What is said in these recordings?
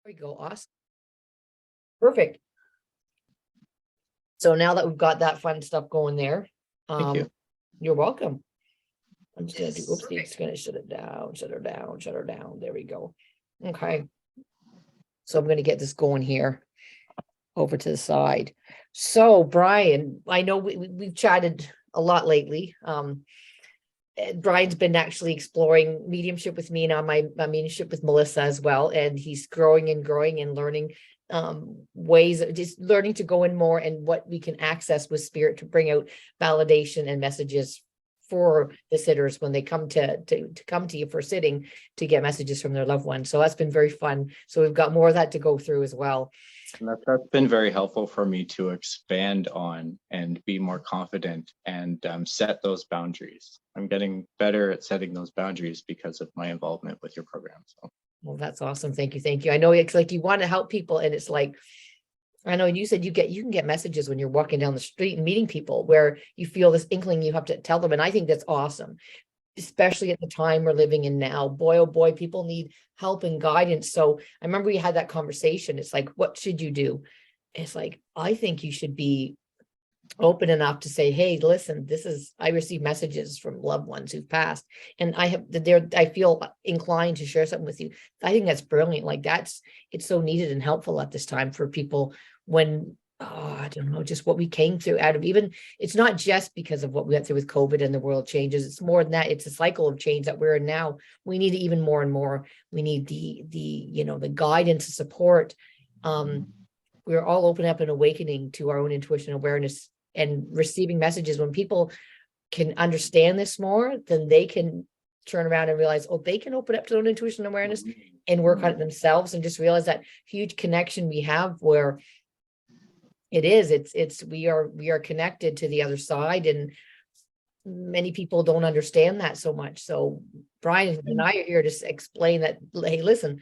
There we go. Awesome. Perfect. So now that we've got that fun stuff going there, Thank you. you're welcome. I'm just gonna do, oopsie, it's gonna shut it down, shut her down, shut her down. There we go. Okay. So I'm gonna get this going here over to the side. So Brian, I know we've chatted a lot lately. Brian's been actually exploring mediumship with me, and on my mediumship with Melissa as well, and he's growing and learning ways of just learning to go in more and what we can access with spirit to bring out validation and messages for the sitters when they come to come to you for sitting to get messages from their loved ones. So that's been very fun. So we've got more of that to go through as well. And that's been very helpful for me to expand on and be more confident and set those boundaries. I'm getting better at setting those boundaries because of my involvement with your program. So, well, that's awesome. Thank you. Thank you. I know it's like you want to help people, and it's like, I know you said you can get messages when you're walking down the street and meeting people where you feel this inkling you have to tell them. And I think that's awesome, especially at the time we're living in now. Boy, oh boy, people need help and guidance. So I remember we had that conversation. It's like, what should you do? It's like, I think you should be open enough to say, hey, listen, I receive messages from loved ones who've passed, and I feel inclined to share something with you. I think that's brilliant. Like it's so needed and helpful at this time for people when, I don't know, just what we came through out of, even, it's not just because of what we went through with COVID and the world changes. It's more than that. It's a cycle of change that we're in now. We need it even more and more. We need the guidance and support. We're all opening up and awakening to our own intuition awareness and receiving messages. When people can understand this more, then they can turn around and realize, oh, they can open up to their own intuition awareness and work on it themselves, and just realize that huge connection we have where we are connected to the other side, and many people don't understand that so much. So Brian and I are here to explain that, hey, listen,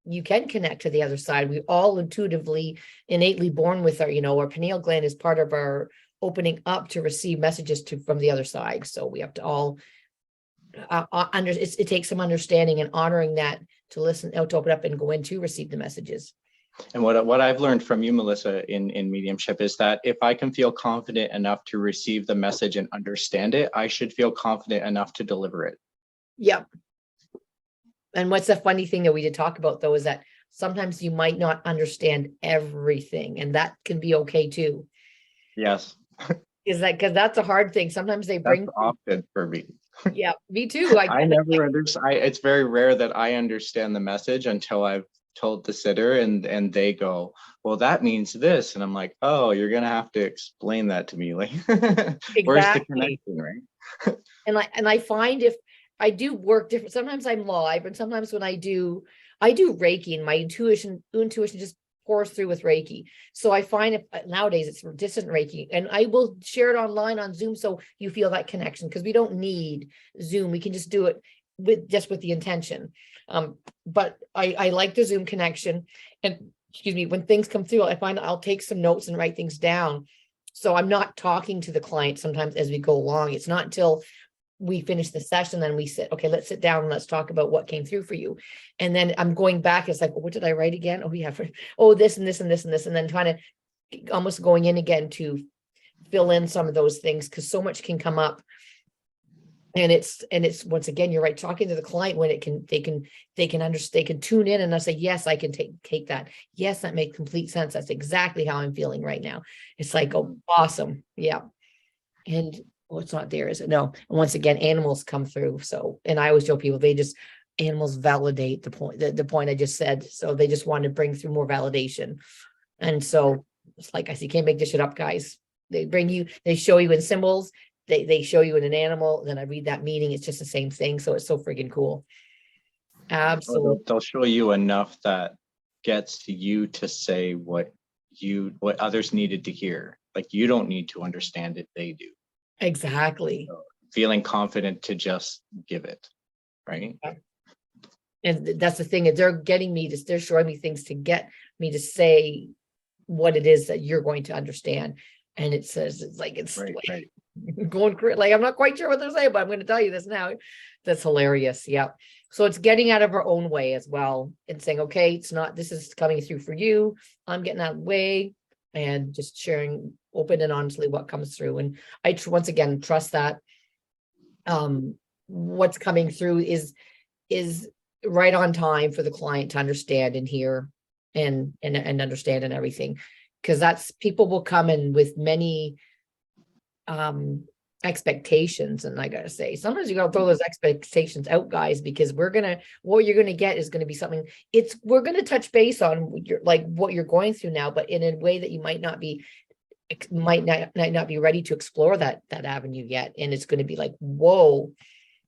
you can connect to the other side. We all intuitively, innately born with our pineal gland is part of our opening up to receive messages from the other side. So we have to all it takes some understanding and honoring that to listen, to open up and go in to receive the messages. And what I've learned from you, Melissa, in mediumship is that if I can feel confident enough to receive the message and understand it, I should feel confident enough to deliver it. Yep. And what's the funny thing that we did talk about, though, is that sometimes you might not understand everything, and that can be okay too. Yes. Because that's a hard thing. Sometimes they bring. That's often for me. Yeah, me too. I never understand. It's very rare that I understand the message until I've told the sitter and they go, well, that means this. And I'm like, oh, you're going to have to explain that to me. Like, exactly. Where's the connection, right? and I find if I do work different, sometimes I'm live, and sometimes when I do Reiki, and my intuition just pours through with Reiki. So I find if nowadays it's distant Reiki, and I will share it online on Zoom so you feel that connection, because we don't need Zoom. We can just do it with the intention. But I like the Zoom connection, and excuse me, when things come through, I find I'll take some notes and write things down. So I'm not talking to the client sometimes as we go along. It's not until we finish the session, then we sit, okay, let's sit down and let's talk about what came through for you. And then I'm going back. It's like, well, what did I write again? Oh yeah. This and this and this and this. And then trying to almost going in again to fill in some of those things, because so much can come up. And it's once again, you're right, talking to the client when they can understand, they can tune in and I say, yes, I can take that. Yes, that makes complete sense. That's exactly how I'm feeling right now. It's like, oh, awesome. Yeah. And it's not there, is it? No. And once again, animals come through. So, and I always tell people, animals validate the point I just said. So they just want to bring through more validation. And so it's like, I see, can't make this shit up, guys. They show you in symbols. They show you in an animal, then I read that meaning. It's just the same thing. So it's so freaking cool. Absolutely. They'll show you enough that gets you to say what others needed to hear. Like, you don't need to understand it, they do. Exactly. So feeling confident to just give it, right? And that's the thing, is they're showing me things to get me to say what it is that you're going to understand. And it says, it's like, right. like, I'm not quite sure what they're saying, but I'm going to tell you this now. That's hilarious. Yeah. So it's getting out of our own way as well and saying, okay, it's not, this is coming through for you. I'm getting out of the way and just sharing open and honestly what comes through. And I, once again, trust that what's coming through is right on time for the client to understand and hear and understand and everything. Because that's, people will come in with many expectations, and I gotta say, sometimes you gotta throw those expectations out, guys, because what you're gonna get is gonna be something, we're gonna touch base on your, like, what you're going through now, but in a way that you might not be ready to explore that avenue yet, and it's going to be like, whoa.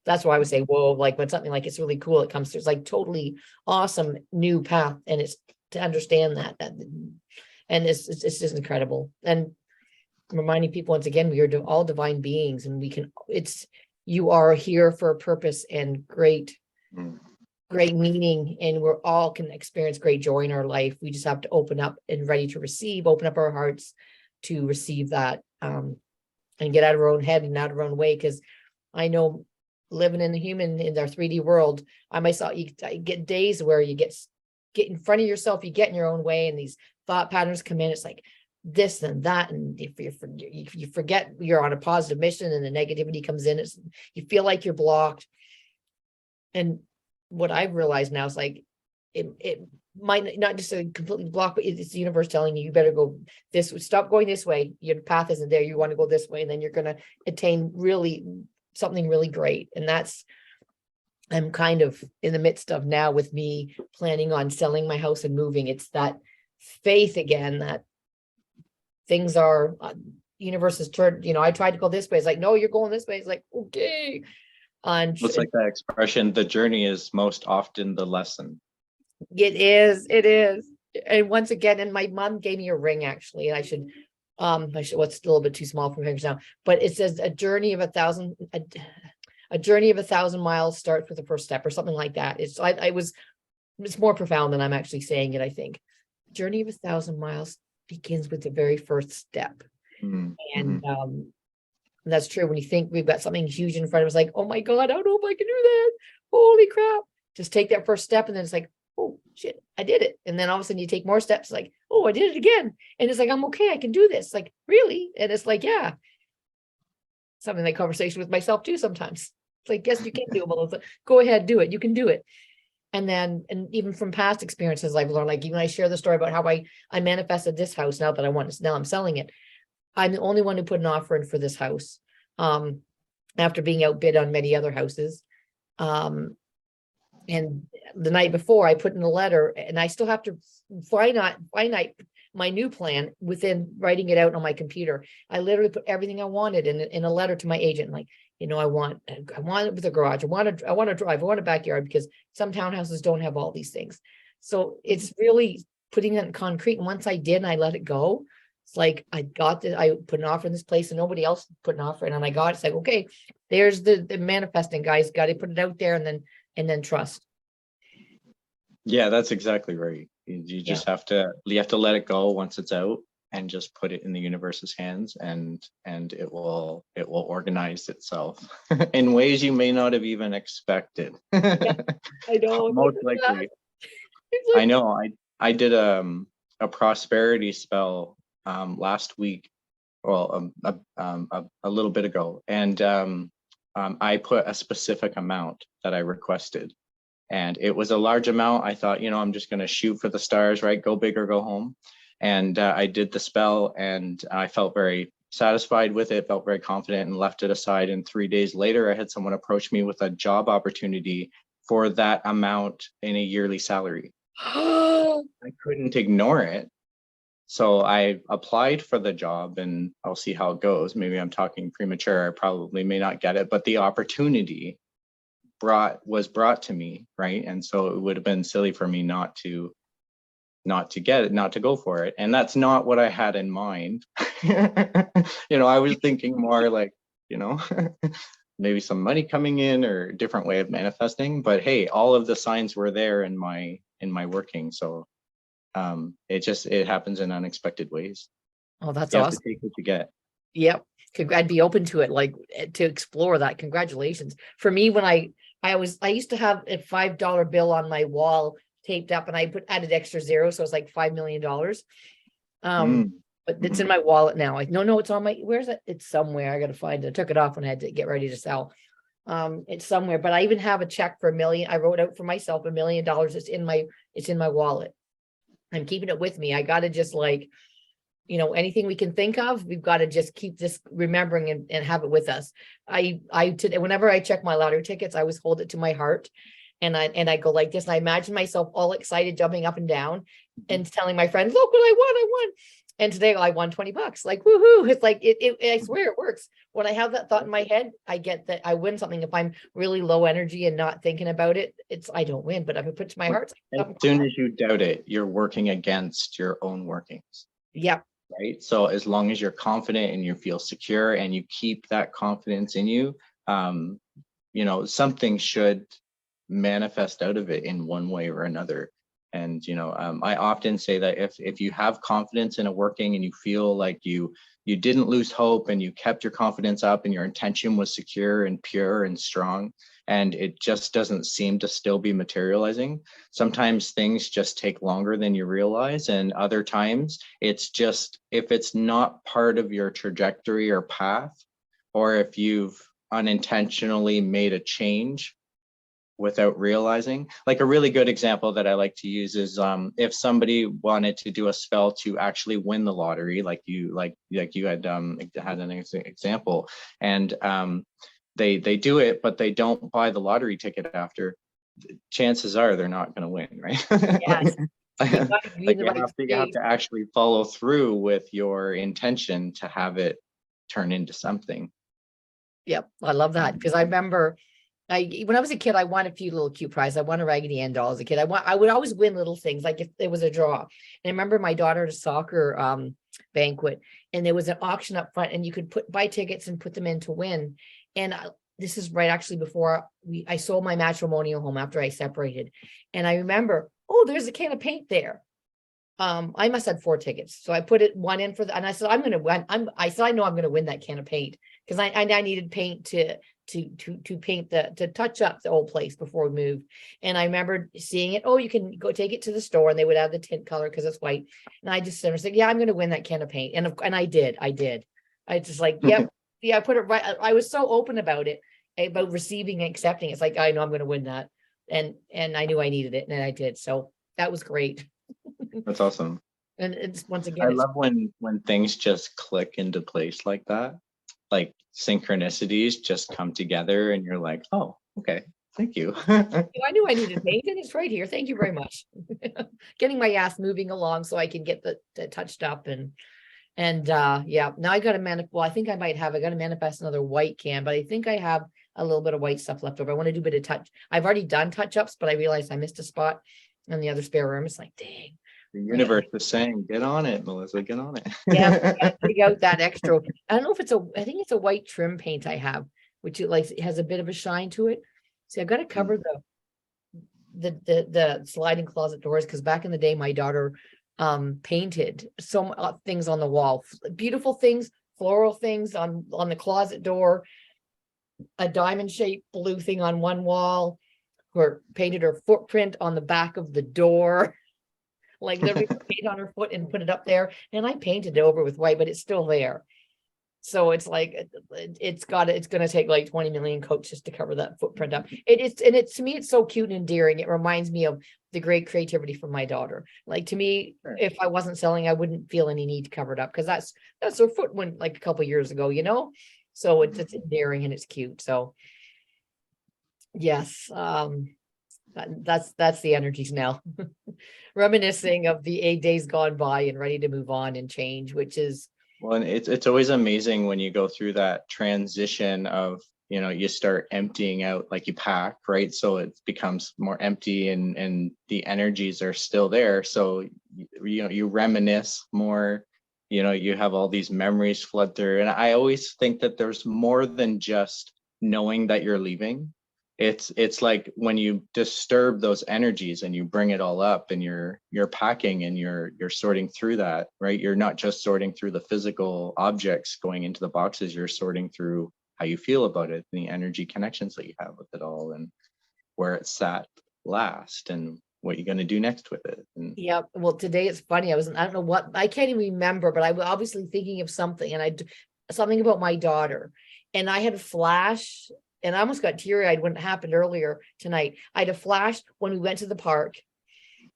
That's why I would say whoa, like when something like it's really cool, it comes through, it's like totally awesome new path, and it's to understand that and it's just incredible. And reminding people once again, we are all divine beings, and you are here for a purpose and great meaning, and we're all can experience great joy in our life. We just have to open up and ready to receive, open up our hearts to receive that, and get out of our own head and out of our own way. Because I know, living in our 3D world, I myself, you get days where you get in front of yourself, you get in your own way, and these thought patterns come in. It's like this and that, and if you forget you're on a positive mission, and the negativity comes in, you feel like you're blocked. And what I've realized now is like it might not just a completely block, but it's the universe telling you better go this, stop going this way, your path isn't there, you want to go this way, and then you're going to attain really something really great. And I'm kind of in the midst of now, with me planning on selling my house and moving. It's that faith again that things are, universe has turned, I tried to go this way, it's like, no, you're going this way. It's like, okay. It's like that expression, the journey is most often the lesson. It is. And once again, and my mom gave me a ring, actually, and I should, what's a little bit too small for fingers now, but it says a journey of 1,000 miles starts with the first step, or something like that. It's more profound than I'm actually saying it, I think. Journey of 1,000 miles begins with the very first step. Mm-hmm. And that's true. When you think we've got something huge in front of us, like, oh my God, I don't know if I can do that. Holy crap. Just take that first step, and then it's like, oh shit, I did it. And then all of a sudden you take more steps, like, oh, I did it again. And it's like, I'm okay, I can do this. Like, really? And it's like, yeah. Something like conversation with myself too sometimes. It's like, yes, you can do it, Melissa. Go ahead, do it. You can do it. And then, and even from past experiences, I've learned, like, even I share the story about how I manifested this house now I'm selling it. I'm the only one who put an offer in for this house, after being outbid on many other houses. And the night before, I put in a letter, and I still have to finite my new plan within writing it out on my computer. I literally put everything I wanted in a letter to my agent, like, I want it with a garage. I want a drive. I want a backyard, because some townhouses don't have all these things. So it's really putting that in concrete. And once I did, and I let it go, it's like, I got this, I put an offer in this place and nobody else put an offer in, and I got it. It's like, okay, there's the manifesting, guys. Got to put it out there, and then trust. Yeah, that's exactly right. You just have to let it go once it's out, and just put it in the universe's hands, and it will organize itself in ways you may not have even expected. Yeah, I know. Most likely. I know. I did a prosperity spell last week, well, a little bit ago, and I put a specific amount that I requested, and it was a large amount. I thought, I'm just going to shoot for the stars, right? Go big or go home. And I did the spell, and I felt very satisfied with it, felt very confident, and left it aside. And 3 days later, I had someone approach me with a job opportunity for that amount in a yearly salary. I couldn't ignore it. So I applied for the job, and I'll see how it goes. Maybe I'm talking premature. I probably may not get it, but the opportunity was brought to me, right? And so it would have been silly for me not to get it, not to go for it. And that's not what I had in mind. I was thinking more like, maybe some money coming in, or a different way of manifesting. But hey, all of the signs were there in my working. So it happens in unexpected ways. Oh, that's you awesome. have to take what you get. Yep. I'd be open to it, like to explore that. Congratulations. For me, when I used to have a $5 bill on my wall taped up, and I added extra zero. So it's like $5 million. Mm. But it's in my wallet now. No, it's on my, where's it? It's somewhere. I got to find it. I took it off when I had to get ready to sell. It's somewhere, but I even have a check for $1 million. I wrote out for myself $1 million. It's in my wallet. I'm keeping it with me. I got to just like, anything we can think of, we've got to just keep this remembering and have it with us. Whenever I check my lottery tickets, I always hold it to my heart, and I go like this, and I imagine myself all excited, jumping up and down and telling my friends, look what I won. And today I won $20, like, woohoo. It's like, I swear it works. When I have that thought in my head, I get that I win something. If I'm really low energy and not thinking about it, I don't win. But if I put it to my heart, as soon as you doubt it, you're working against your own workings. Yep. Right. So as long as you're confident and you feel secure and you keep that confidence in you, something should manifest out of it in one way or another. And I often say that if you have confidence in a working and you feel like you didn't lose hope and you kept your confidence up and your intention was secure and pure and strong, and it just doesn't seem to still be materializing, sometimes things just take longer than you realize, and other times it's just, if it's not part of your trajectory or path, or if you've unintentionally made a change without realizing. Like a really good example that I like to use is if somebody wanted to do a spell to actually win the lottery, like you had an example, and they do it, but they don't buy the lottery ticket after, chances are they're not going to win, right? Yes. Like you have to actually follow through with your intention to have it turn into something. Yep. I love that, because I remember when I was a kid, I won a few little cute prizes. I won a Raggedy Ann doll as a kid. I would always win little things, like if there was a draw. And I remember my daughter's soccer banquet, and there was an auction up front, and you could buy tickets and put them in to win. And this is right actually before I sold my matrimonial home after I separated. And I remember, oh, there's a can of paint there. I must have 4 tickets. So I put one in and I said, I'm going to win. I said, I know I'm going to win that can of paint, because I needed paint to paint to touch up the old place before we moved. And I remember seeing it. Oh, you can go take it to the store, and they would add the tint color because it's white. And I just said, yeah, I'm going to win that can of paint. And I did. I just like, yep. Yeah, I put it right. I was so open about it, about receiving and accepting. It's like, I know I'm going to win that. And I knew I needed it, and I did. So that was great. That's awesome. And it's, once again, I love when things just click into place like that. Like synchronicities just come together, and you're like, oh, okay, thank you. I knew I needed paint, and it's right here. Thank you very much. Getting my ass moving along so I can get the touched up and yeah. Now I got to I think I got to manifest another white can, but I think I have a little bit of white stuff left over. I want to do a bit of touch. I've already done touch ups, but I realized I missed a spot in the other spare room. It's like, dang. The universe is saying, get on it, Melissa, get on it. Yeah, dig out that extra. I don't know if I think it's a white trim paint I have, which it has a bit of a shine to it. See, I've got to cover the sliding closet doors, because back in the day, my daughter painted some things on the wall, beautiful things, floral things on the closet door, a diamond shaped blue thing on one wall, or painted her footprint on the back of the door. Like literally paint on her foot and put it up there, and I painted it over with white, but it's still there. So it's like it's going to take like 20 million coats just to cover that footprint up. To me, it's so cute and endearing. It reminds me of the great creativity from my daughter. Like, to me, sure, if I wasn't selling, I wouldn't feel any need to cover it up, because that's her foot went like a couple of years ago, so it's endearing and it's cute. So yes, that's the energies now. Reminiscing of the 8 days gone by and ready to move on and change, which is, well, and it's always amazing when you go through that transition of, you start emptying out, like you pack, right? So it becomes more empty, and the energies are still there. So you reminisce more, you have all these memories flood through. And I always think that there's more than just knowing that you're leaving. it's like when you disturb those energies and you bring it all up, and you're packing and you're sorting through that, right? You're not just sorting through the physical objects going into the boxes, you're sorting through how you feel about it, and the energy connections that you have with it all, and where it sat last, and what you're going to do next with it. And Yeah, well, today it's funny. I don't know what, I can't even remember, but I was obviously thinking of something, and something about my daughter. And I had a flash, and I almost got teary-eyed when it happened earlier tonight. I had a flash when we went to the park,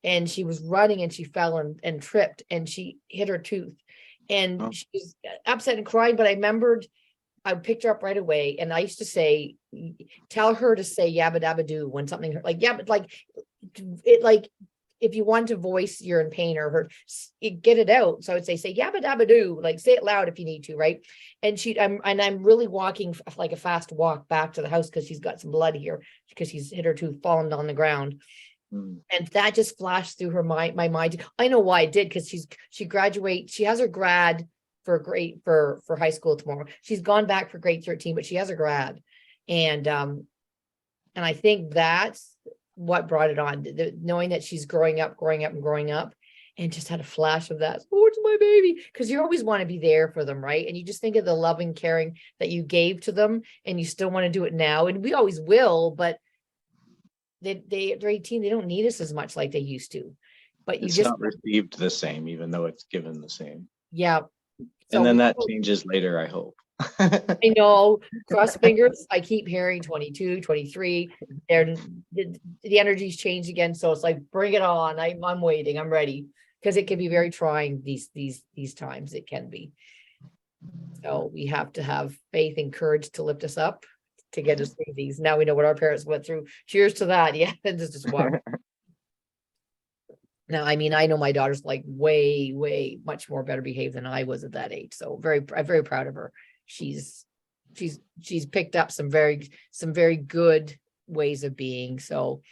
and she was running and she fell and tripped and she hit her tooth. And oh, she was upset and crying, but I remembered I picked her up right away. And I used to say, tell her to say yabba dabba do when something like, yeah, but like it, like if you want to voice you're in pain or hurt, get it out. So I would say yabba dabba do, like say it loud if you need to, right? And I'm really walking like a fast walk back to the house because she's got some blood here because she's hit her tooth, fallen on the ground. And that just flashed through my mind. I know why it did, because she graduates, she has her grad for high school tomorrow. She's gone back for grade 13, but she has her grad. And I think that's what brought it on, knowing that she's growing up, and just had a flash of that. Oh, it's my baby. Because you always want to be there for them, right? And you just think of the loving, caring that you gave to them, and you still want to do it now. And we always will, but they're 18, they don't need us as much like they used to. But you it's just not received the same, even though it's given the same. yeah. And So then that changes later, I hope. I know, cross fingers. I keep hearing 22, 23. They're the energy's changed again. So it's like, bring it on. I'm waiting. I'm ready. Because it can be very trying these times. It can be. So we have to have faith and courage to lift us up to get us through these. Now we know what our parents went through. Cheers to that. Yeah, this is what. Now, I mean, I know my daughter's like way much more better behaved than I was at that age. So I'm very proud of her. She's picked up some very good ways of being. So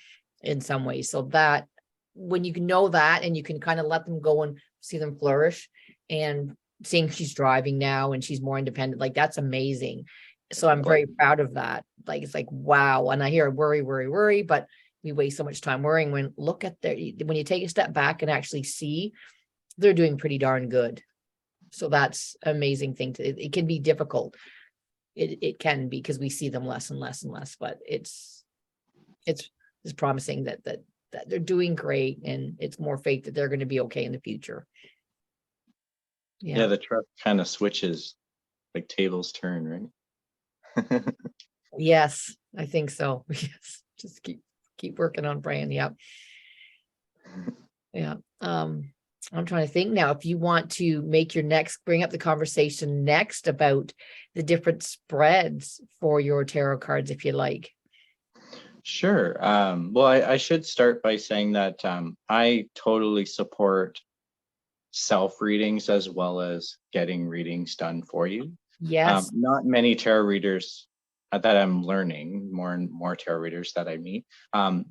in some ways, so that when you can know that and you can kind of let them go and see them flourish, and seeing she's driving now and she's more independent, like that's amazing. So I'm very proud of that. Like, it's like, wow. And I hear worry, but we waste so much time worrying when you take a step back and actually see they're doing pretty darn good. So that's an amazing thing. It can be difficult. It can be, because we see them less and less, but it's promising that they're doing great, and it's more faith that they're going to be okay in the future. Yeah, the trust kind of switches, like tables turn, right? Yes, I think so. Yes, just keep working on praying. Yeah. I'm trying to think now, if you want to bring up the conversation next about the different spreads for your tarot cards, if you like. Sure. Well, I should start by saying that I totally support self readings as well as getting readings done for you. Yes. Not many tarot readers that I'm learning, more and more tarot readers that I meet.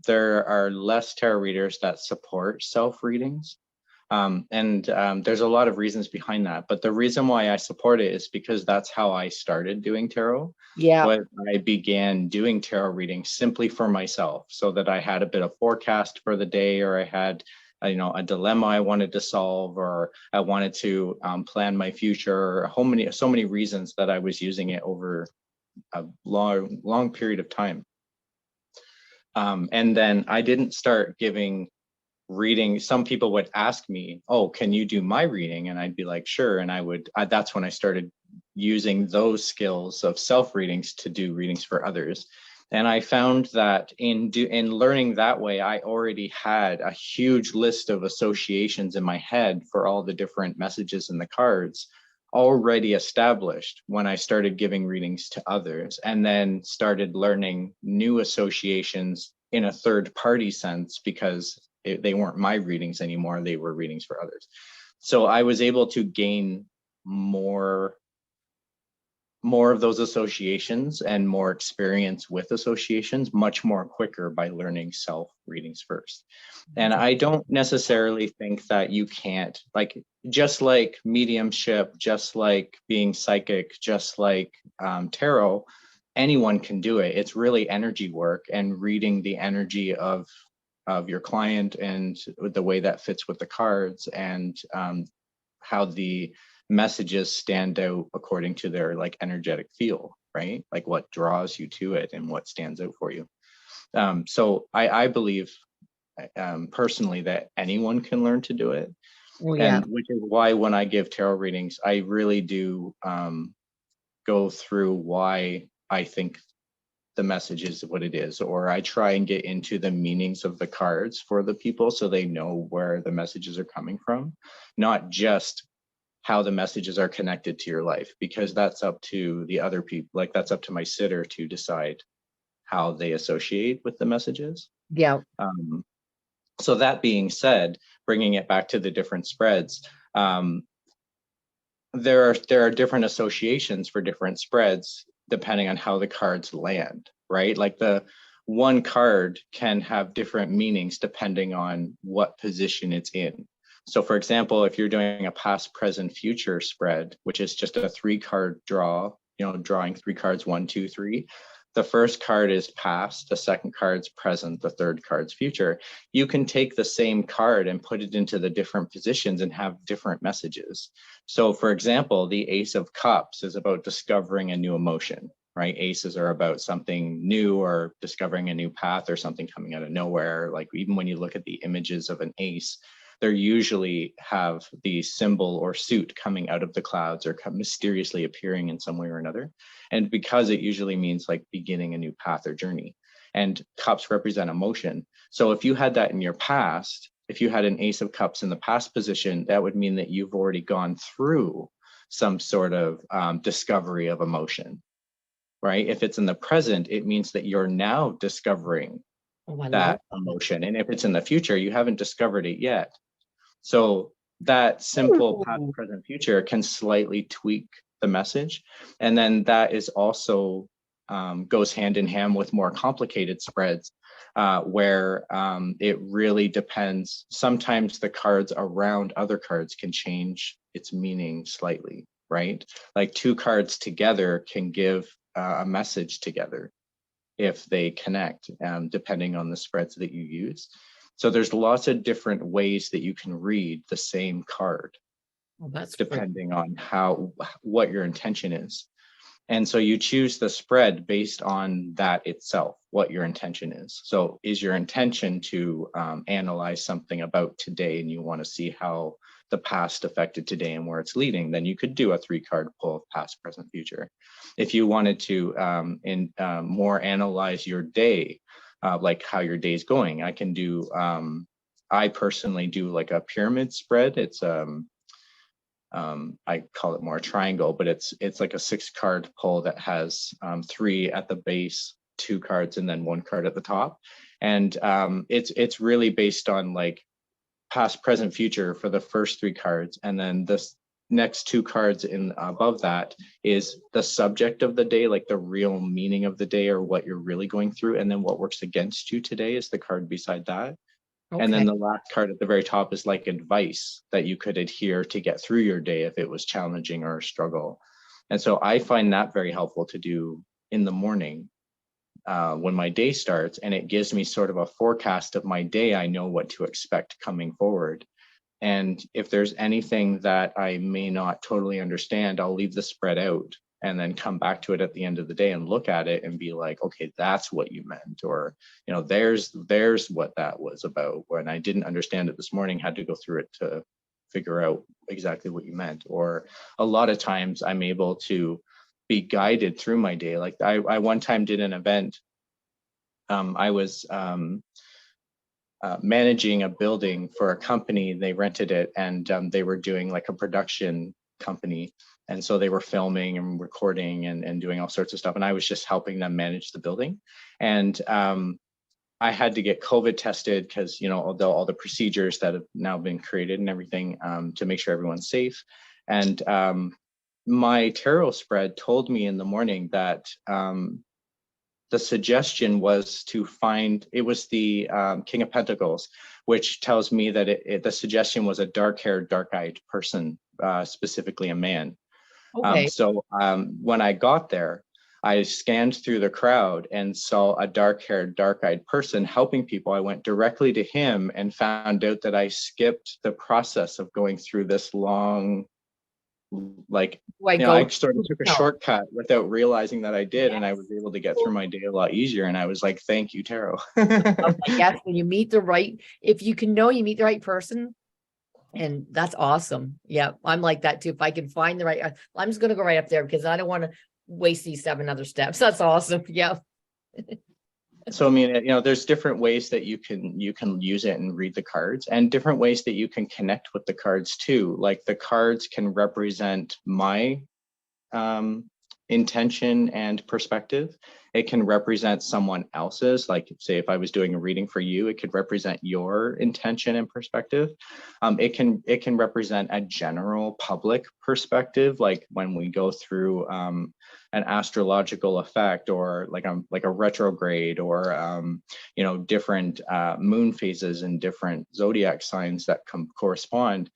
There are less tarot readers that support self readings. And there's a lot of reasons behind that. But the reason why I support it is because that's how I started doing tarot. Yeah. I began doing tarot readings simply for myself, so that I had a bit of forecast for the day, or I had a dilemma I wanted to solve, or I wanted to plan my future, so many reasons that I was using it over a long period of time. And then I didn't start giving reading. Some people would ask me, oh, can you do my reading? And I'd be like, sure. And that's when I started using those skills of self readings to do readings for others. And I found that in learning that way, I already had a huge list of associations in my head for all the different messages in the cards already established when I started giving readings to others, and then started learning new associations in a third party sense, because they weren't my readings anymore. They were readings for others. So I was able to gain more of those associations and more experience with associations much more quicker by learning self readings first. And I don't necessarily think that you can't, like, just like mediumship, just like being psychic, just like tarot, anyone can do it. It's really energy work and reading the energy of your client and the way that fits with the cards, and how the messages stand out according to their like energetic feel, right? Like what draws you to it and what stands out for you. So I believe personally that anyone can learn to do it. Oh, yeah. And which is why when I give tarot readings, I really do go through why I think the message is what it is, or I try and get into the meanings of the cards for the people so they know where the messages are coming from, not just how the messages are connected to your life, because that's up to the other people. Like that's up to my sitter to decide how they associate with the messages. Yeah. So that being said, bringing it back to the different spreads, there are different associations for different spreads depending on how the cards land, right? Like the one card can have different meanings depending on what position it's in. So for example, if you're doing a past, present, future spread, which is just a 3-card draw, drawing 3 cards, 1, 2, 3, the first card is past, the second card's present, the third card's future. You can take the same card and put it into the different positions and have different messages. So for example, the Ace of Cups is about discovering a new emotion, right? Aces are about something new or discovering a new path or something coming out of nowhere. Like even when you look at the images of an ace, they usually have the symbol or suit coming out of the clouds or mysteriously appearing in some way or another. And because it usually means like beginning a new path or journey. And cups represent emotion. So if you had that in your past, if you had an Ace of Cups in the past position, that would mean that you've already gone through some sort of discovery of emotion, right? If it's in the present, it means that you're now discovering Oh, I love that emotion. And if it's in the future, you haven't discovered it yet. So that simple past, Ooh. present, future can slightly tweak the message. And then that is also goes hand in hand with more complicated spreads where it really depends. Sometimes the cards around other cards can change its meaning slightly, right? Like 2 cards together can give a message together if they connect, depending on the spreads that you use. So there's lots of different ways that you can read the same card, Oh, that's great. depending on what your intention is. And so you choose the spread based on that itself, what your intention is. So is your intention to analyze something about today and you want to see how the past affected today and where it's leading, then you could do a 3-card pull of past, present, future. If you wanted to more analyze your day, like how your day's going, I can do, I personally do like a pyramid spread. It's I call it more a triangle, but it's like a 6-card pull that has 3 at the base, 2 cards, and then 1 card at the top. And it's really based on like past, present, future for the first 3 cards, and then this next 2 cards in above that is the subject of the day, like the real meaning of the day or what you're really going through, and then what works against you today is the card beside that. And then Okay. the last card at the very top is like advice that you could adhere to get through your day if it was challenging or a struggle. And so I find that very helpful to do in the morning when my day starts, and it gives me sort of a forecast of my day. I know what to expect coming forward. And if there's anything that I may not totally understand, I'll leave the spread out and then come back to it at the end of the day and look at it and be like, okay, that's what you meant. Or, there's what that was about. When I didn't understand it this morning, had to go through it to figure out exactly what you meant. Or a lot of times I'm able to be guided through my day. Like I one time did an event. I was managing a building for a company. They rented it, and they were doing like a production company. And so they were filming and recording and doing all sorts of stuff. And I was just helping them manage the building. And I had to get COVID tested because, all the procedures that have now been created and everything to make sure everyone's safe. And my tarot spread told me in the morning that the suggestion was to find, it was the King of Pentacles, which tells me that the suggestion was a dark-haired, dark-eyed person, specifically a man. Okay. So when I got there, I scanned through the crowd and saw a dark-haired, dark-eyed person helping people. I went directly to him and found out that I skipped the process of going through this long, like, I I go, sort of took a no. shortcut without realizing that I did. And I Yes. was able to get through my day a lot easier. And I was like, thank you, tarot. Yes, when you meet the right, if you can know you meet the right person, and that's awesome. Yeah, I'm like that too. If I can find the right, I'm just gonna go right up there because I don't want to waste these 7 other steps. That's awesome. Yeah. So, I mean, there's different ways that you can use it and read the cards, and different ways that you can connect with the cards too. Like the cards can represent my intention and perspective. It can represent someone else's, like say if I was doing a reading for you, it could represent your intention and perspective. It can represent a general public perspective, like when we go through an astrological effect, or like a retrograde, or different moon phases and different zodiac signs that correspond.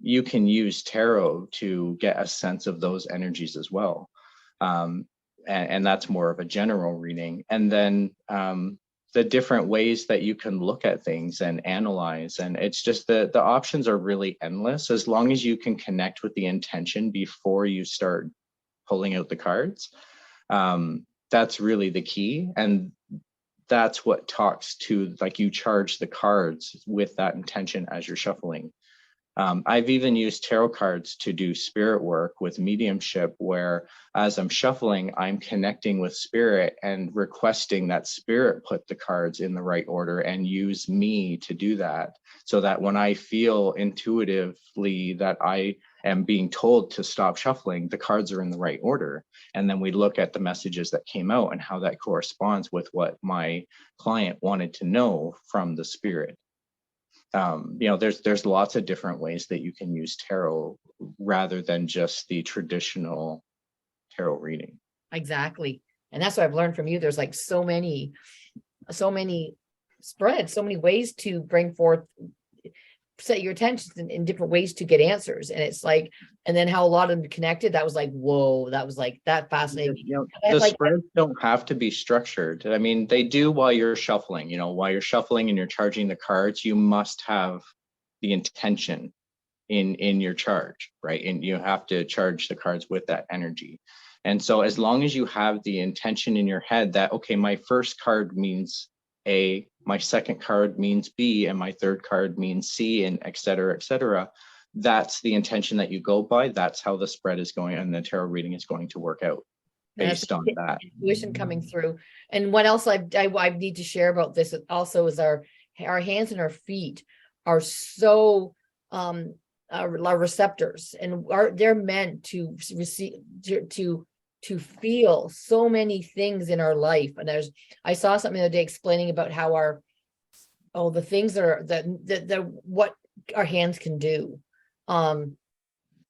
You can use tarot to get a sense of those energies as well. And that's more of a general reading. And then the different ways that you can look at things and analyze. And it's just the options are really endless, as long as you can connect with the intention before you start pulling out the cards. That's really the key. And that's what talks to, like, you charge the cards with that intention as you're shuffling. I've even used tarot cards to do spirit work with mediumship, where as I'm shuffling, I'm connecting with spirit and requesting that spirit put the cards in the right order and use me to do that. So that when I feel intuitively that I am being told to stop shuffling, the cards are in the right order. And then we look at the messages that came out and how that corresponds with what my client wanted to know from the spirit. There's lots of different ways that you can use tarot rather than just the traditional tarot reading. Exactly. And that's what I've learned from you. There's like so many spreads, so many ways to bring forth, set your attention in different ways to get answers. And it's like, and then how a lot of them connected, that was like, whoa, that was like that fascinating. The spreads don't have to be structured. I mean, they do while you're shuffling. While you're shuffling and you're charging the cards, you must have the intention in your charge, right? And you have to charge the cards with that energy. And so as long as you have the intention in your head that, okay, my first card means A, my second card means B, and my third card means C, and et cetera, that's the intention that you go by. That's how the spread is going, and the tarot reading is going to work out based on that. Intuition coming through. And what else I need to share about this also is our hands and our feet are so our receptors, and they're meant to receive, to feel so many things in our life. And I saw something the other day explaining about how the things that are that what our hands can do. And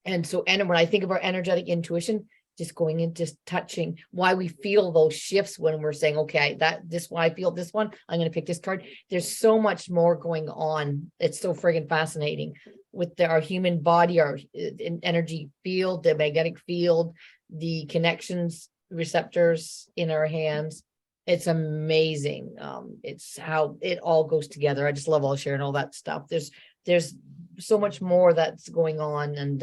when I think about energetic intuition, just going in, just touching, why we feel those shifts when we're saying, okay, why I feel this one, I'm going to pick this card. There's so much more going on. It's so friggin' fascinating with our human body, our energy field, the magnetic field, the connections, receptors in our hands. It's amazing. It's how it all goes together. I just love all sharing all that stuff. There's so much more that's going on, and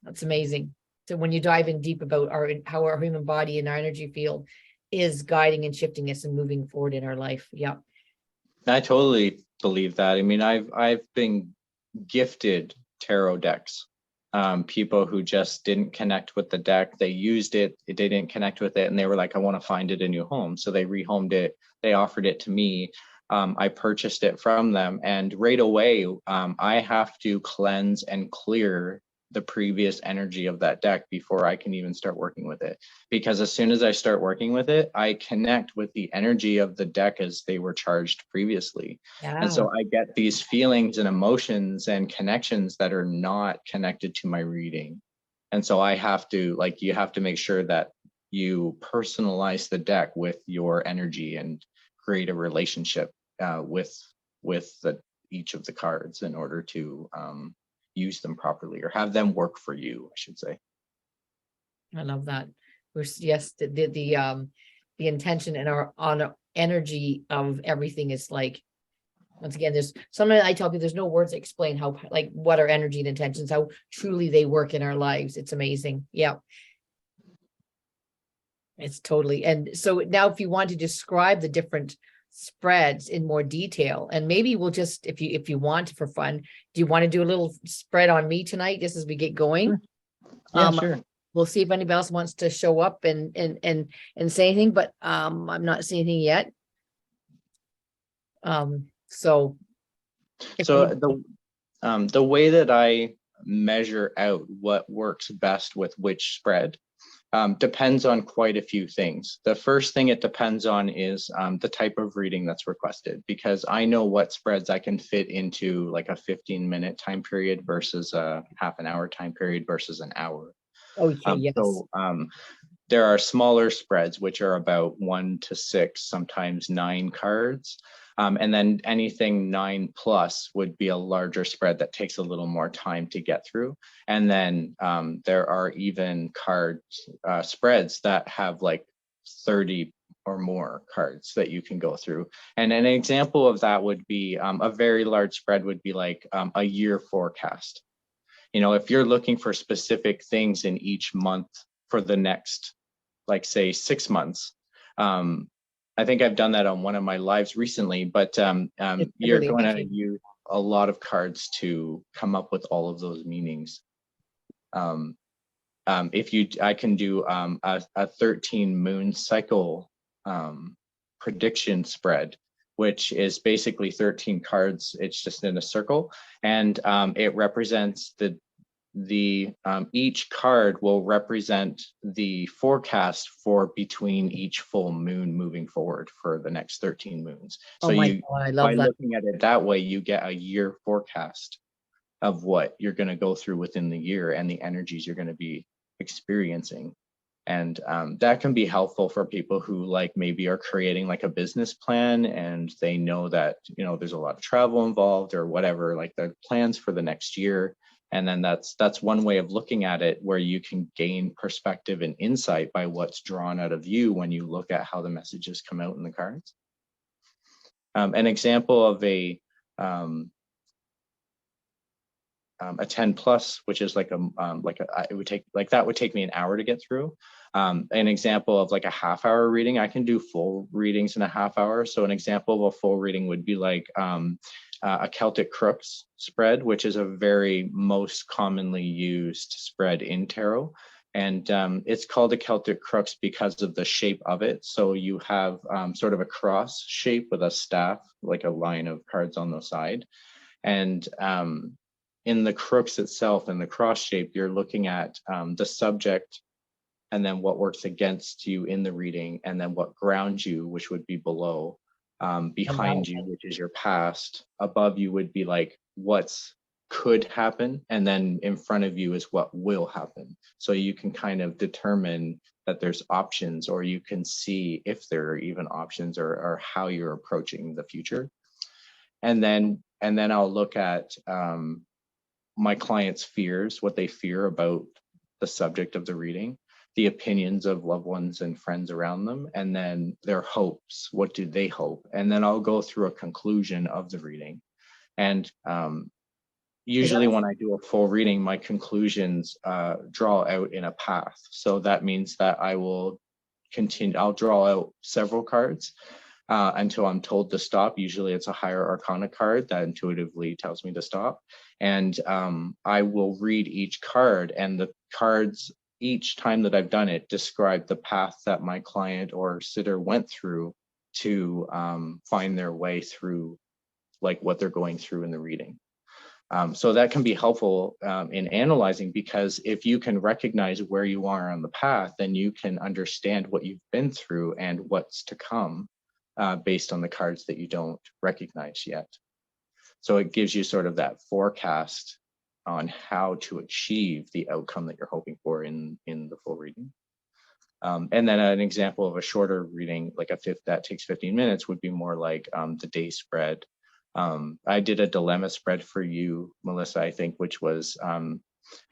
that's amazing. So when you dive in deep about how our human body and our energy field is guiding and shifting us and moving forward in our life. Yeah. I totally believe that. I mean, I've been gifted tarot decks. People who just didn't connect with the deck, they used it, they didn't connect with it, and they were like, I want to find it a new home. So they rehomed it, they offered it to me. I purchased it from them, and right away, I have to cleanse and clear the previous energy of that deck before I can even start working with it. Because as soon as I start working with it, I connect with the energy of the deck as they were charged previously. Yeah. And so I get these feelings and emotions and connections that are not connected to my reading. And so I have to, you have to make sure that you personalize the deck with your energy and create a relationship with each of the cards in order to use them properly, or have them work for you, I should say. I love that. yes, the intention and our energy of everything is like, once again, there's sometimes I tell people there's no words that explain how, like, what our energy and intentions, how truly they work in our lives. It's amazing. Yeah. It's totally. And so now if you want to describe the different spreads in more detail, and maybe we'll just, if you want for fun, do you want to do a little spread on me tonight just as we get going? Yeah, sure. We'll see if anybody else wants to show up and say anything, but I'm not seeing anything yet. So the way that I measure out what works best with which spread depends on quite a few things. The first thing it depends on is the type of reading that's requested, because I know what spreads I can fit into like a 15-minute time period versus a half an hour time period versus an hour. okay, yes. So there are smaller spreads, which are about 1 to 6, sometimes 9 cards. And then anything 9 plus would be a larger spread that takes a little more time to get through. And then there are even spreads that have like 30 or more cards that you can go through. And an example of that would be a very large spread would be like a year forecast. You know, if you're looking for specific things in each month for the next, like say 6 months, I think I've done that on one of my lives recently, but you're really going to amazing. use a lot of cards to come up with all of those meanings. I can do a 13 moon cycle prediction spread, which is basically 13 cards. It's just in a circle, and it represents each card will represent the forecast for between each full moon moving forward for the next 13 moons. Oh So my God, I love by that. looking at it that way, you get a year forecast of what you're going to go through within the year and the energies you're going to be experiencing. And that can be helpful for people who like maybe are creating like a business plan and they know that, you know, there's a lot of travel involved or whatever, like the plans for the next year. And then that's one way of looking at it, where you can gain perspective and insight by what's drawn out of you when you look at how the messages come out in the cards. An example of a 10 plus, which is like it would take, like that would take me an hour to get through. An example of like a half-hour reading, I can do full readings in a half hour. So an example of a full reading would be like a Celtic Crooks spread, which is a very most commonly used spread in tarot. And it's called a Celtic Crooks because of the shape of it. So you have sort of a cross shape with a staff, like a line of cards on the side. And in the crooks itself, in the cross shape, you're looking at the subject and then what works against you in the reading, and then what grounds you, which would be below. Behind you, which is your past. Above you would be like what's could happen, and then in front of you is what will happen. So you can kind of determine that there's options, or you can see if there are even options, or how you're approaching the future. And then I'll look at my clients' fears, what they fear about the subject of the reading, the opinions of loved ones and friends around them, and then their hopes. What do they hope? And then I'll go through a conclusion of the reading. And usually when I do a full reading, my conclusions draw out in a path. So that means that I will continue, I'll draw out several cards until I'm told to stop. Usually it's a higher arcana card that intuitively tells me to stop. And I will read each card, and the cards, each time that I've done it, describe the path that my client or sitter went through to find their way through like what they're going through in the reading. So that can be helpful in analyzing, because if you can recognize where you are on the path, then you can understand what you've been through and what's to come based on the cards that you don't recognize yet. So it gives you sort of that forecast on how to achieve the outcome that you're hoping for in the full reading. And then an example of a shorter reading, like that takes 15 minutes, would be more like the day spread. I did a dilemma spread for you, Melissa, I think, which was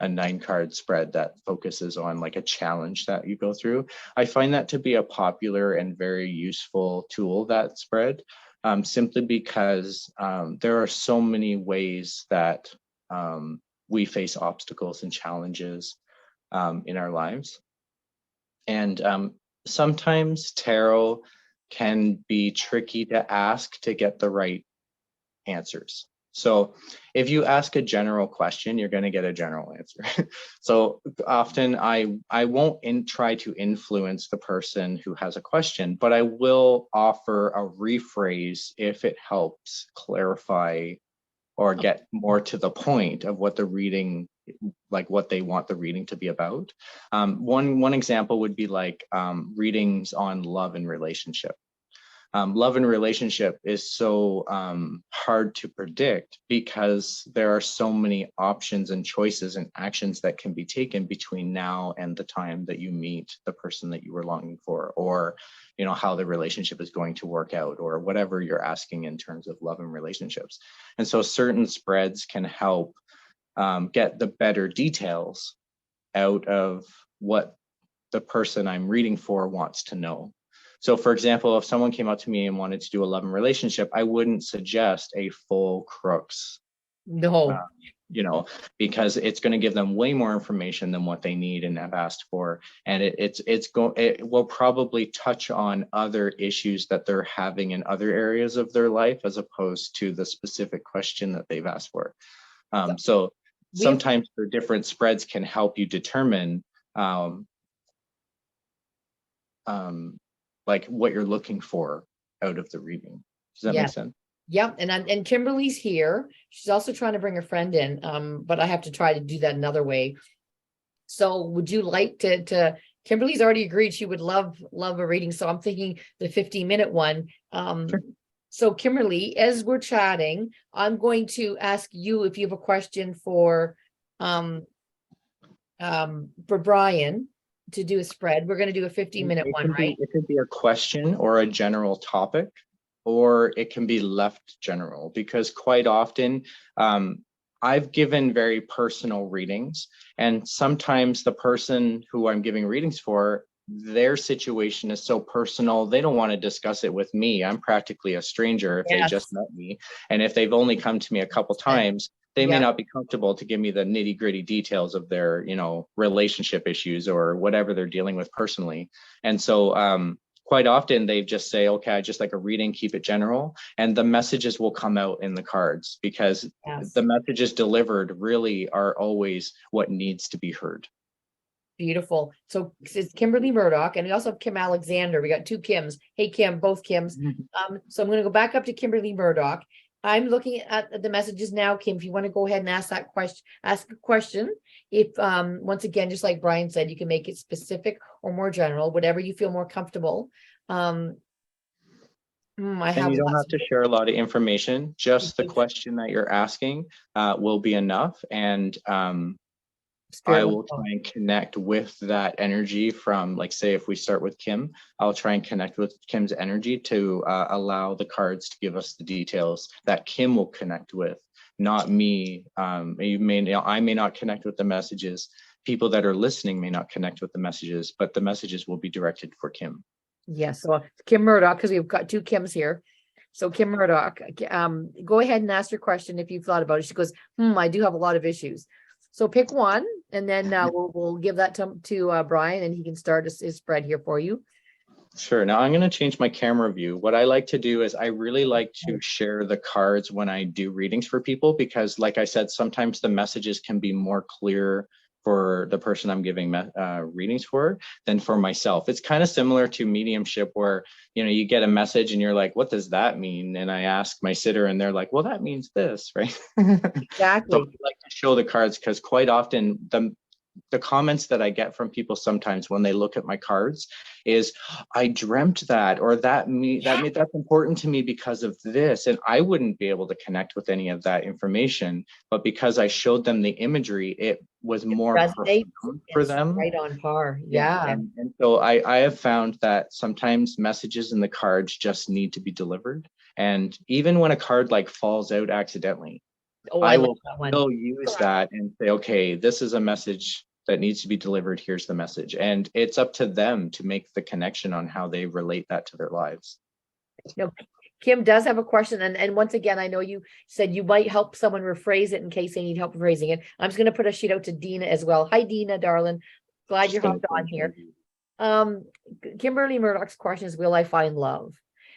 a 9-card spread that focuses on like a challenge that you go through. I find that to be a popular and very useful tool, that spread, simply because there are so many ways that we face obstacles and challenges in our lives. And sometimes tarot can be tricky to ask to get the right answers. So if you ask a general question, you're going to get a general answer. So often I won't try to influence the person who has a question, but I will offer a rephrase if it helps clarify or get more to the point of what the reading, like what they want the reading to be about. One example would be like readings on love and relationship. Love and relationship is so hard to predict because there are so many options and choices and actions that can be taken between now and the time that you meet the person that you were longing for, or you know how the relationship is going to work out, or whatever you're asking in terms of love and relationships. And so certain spreads can help get the better details out of what the person I'm reading for wants to know. So for example, if someone came up to me and wanted to do a love and relationship, I wouldn't suggest a full crooks, No. you know, because it's going to give them way more information than what they need and have asked for. And it will probably touch on other issues that they're having in other areas of their life, as opposed to the specific question that they've asked for. So sometimes the different spreads can help you determine like what you're looking for out of the reading. Does that make sense? Yeah, and Kimberly's here. She's also trying to bring her friend in, but I have to try to do that another way. So would you like to Kimberly's already agreed she would love a reading, so I'm thinking the 15-minute one. Sure. So Kimberly, as we're chatting, I'm going to ask you if you have a question for Brian to do a spread. We're going to do a 15-minute one, right? It could be a question or a general topic, or it can be left general, because quite often I've given very personal readings, and sometimes the person who I'm giving readings for, their situation is so personal, they don't want to discuss it with me. I'm practically a stranger if they just met me. And if they've only come to me a couple times, they may not be comfortable to give me the nitty gritty details of their, you know, relationship issues or whatever they're dealing with personally. And so quite often they just say, okay, I just like a reading, keep it general. And the messages will come out in the cards, because the messages delivered really are always what needs to be heard. Beautiful. So it's Kimberly Murdoch, and we also have Kim Alexander. We got two Kims. Hey, Kim, both Kims. So I'm going to go back up to Kimberly Murdoch. I'm looking at the messages now, Kim. If you want to go ahead and ask that question, ask a question. If once again, just like Brian said, you can make it specific or more general, whatever you feel more comfortable. And you don't have to share a lot of information. Just the question that you're asking will be enough. And I will try and connect with that energy from, like, say, if we start with Kim, I'll try and connect with Kim's energy to allow the cards to give us the details that Kim will connect with, not me. I may not connect with the messages. People that are listening may not connect with the messages, but the messages will be directed for Kim. Yes. So Kim Murdoch, because we've got two Kims here. So Kim Murdoch, go ahead and ask your question if you've thought about it. She goes, I do have a lot of issues. So pick one, and then we'll give that to Brian, and he can start his spread here for you. Sure. Now I'm going to change my camera view. What I like to do is I really like to share the cards when I do readings for people, because like I said, sometimes the messages can be more clear for the person I'm giving readings for than for myself. It's kind of similar to mediumship, where, you know, you get a message and you're like, what does that mean? And I ask my sitter and they're like, well, that means this, right? Exactly. So I like to show the cards, because quite often the comments that I get from people sometimes when they look at my cards is, I dreamt that, or that's important to me because of this. And I wouldn't be able to connect with any of that information, but because I showed them the imagery, it was more profound for them. Right on par. Yeah. And so I have found that sometimes messages in the cards just need to be delivered. And even when a card like falls out accidentally, Oh, I I like will that one. still use that and say, okay, this is a message that needs to be delivered. Here's the message. And it's up to them to make the connection on how they relate that to their lives. No, Kim does have a question, and once again, I know you said you might help someone rephrase it in case they need help rephrasing it. I'm just going to put a sheet out to Dina as well. Hi, Dina, darling. Glad Just you're gonna hopped on change my here. view. Kimberly Murdoch's question is, will I find love?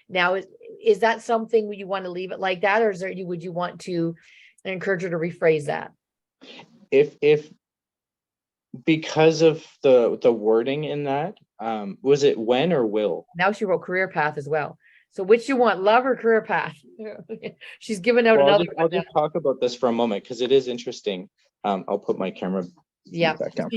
Now, is that something you want to leave it like that, or is there, would you want to encourage her to rephrase that? If because of the wording in that, was it when or will? Now she wrote career path as well. So which you want, love or career path? She's given out Well, another I'll one now. just talk about this for a moment because it is interesting. I'll put my camera Yeah. back down.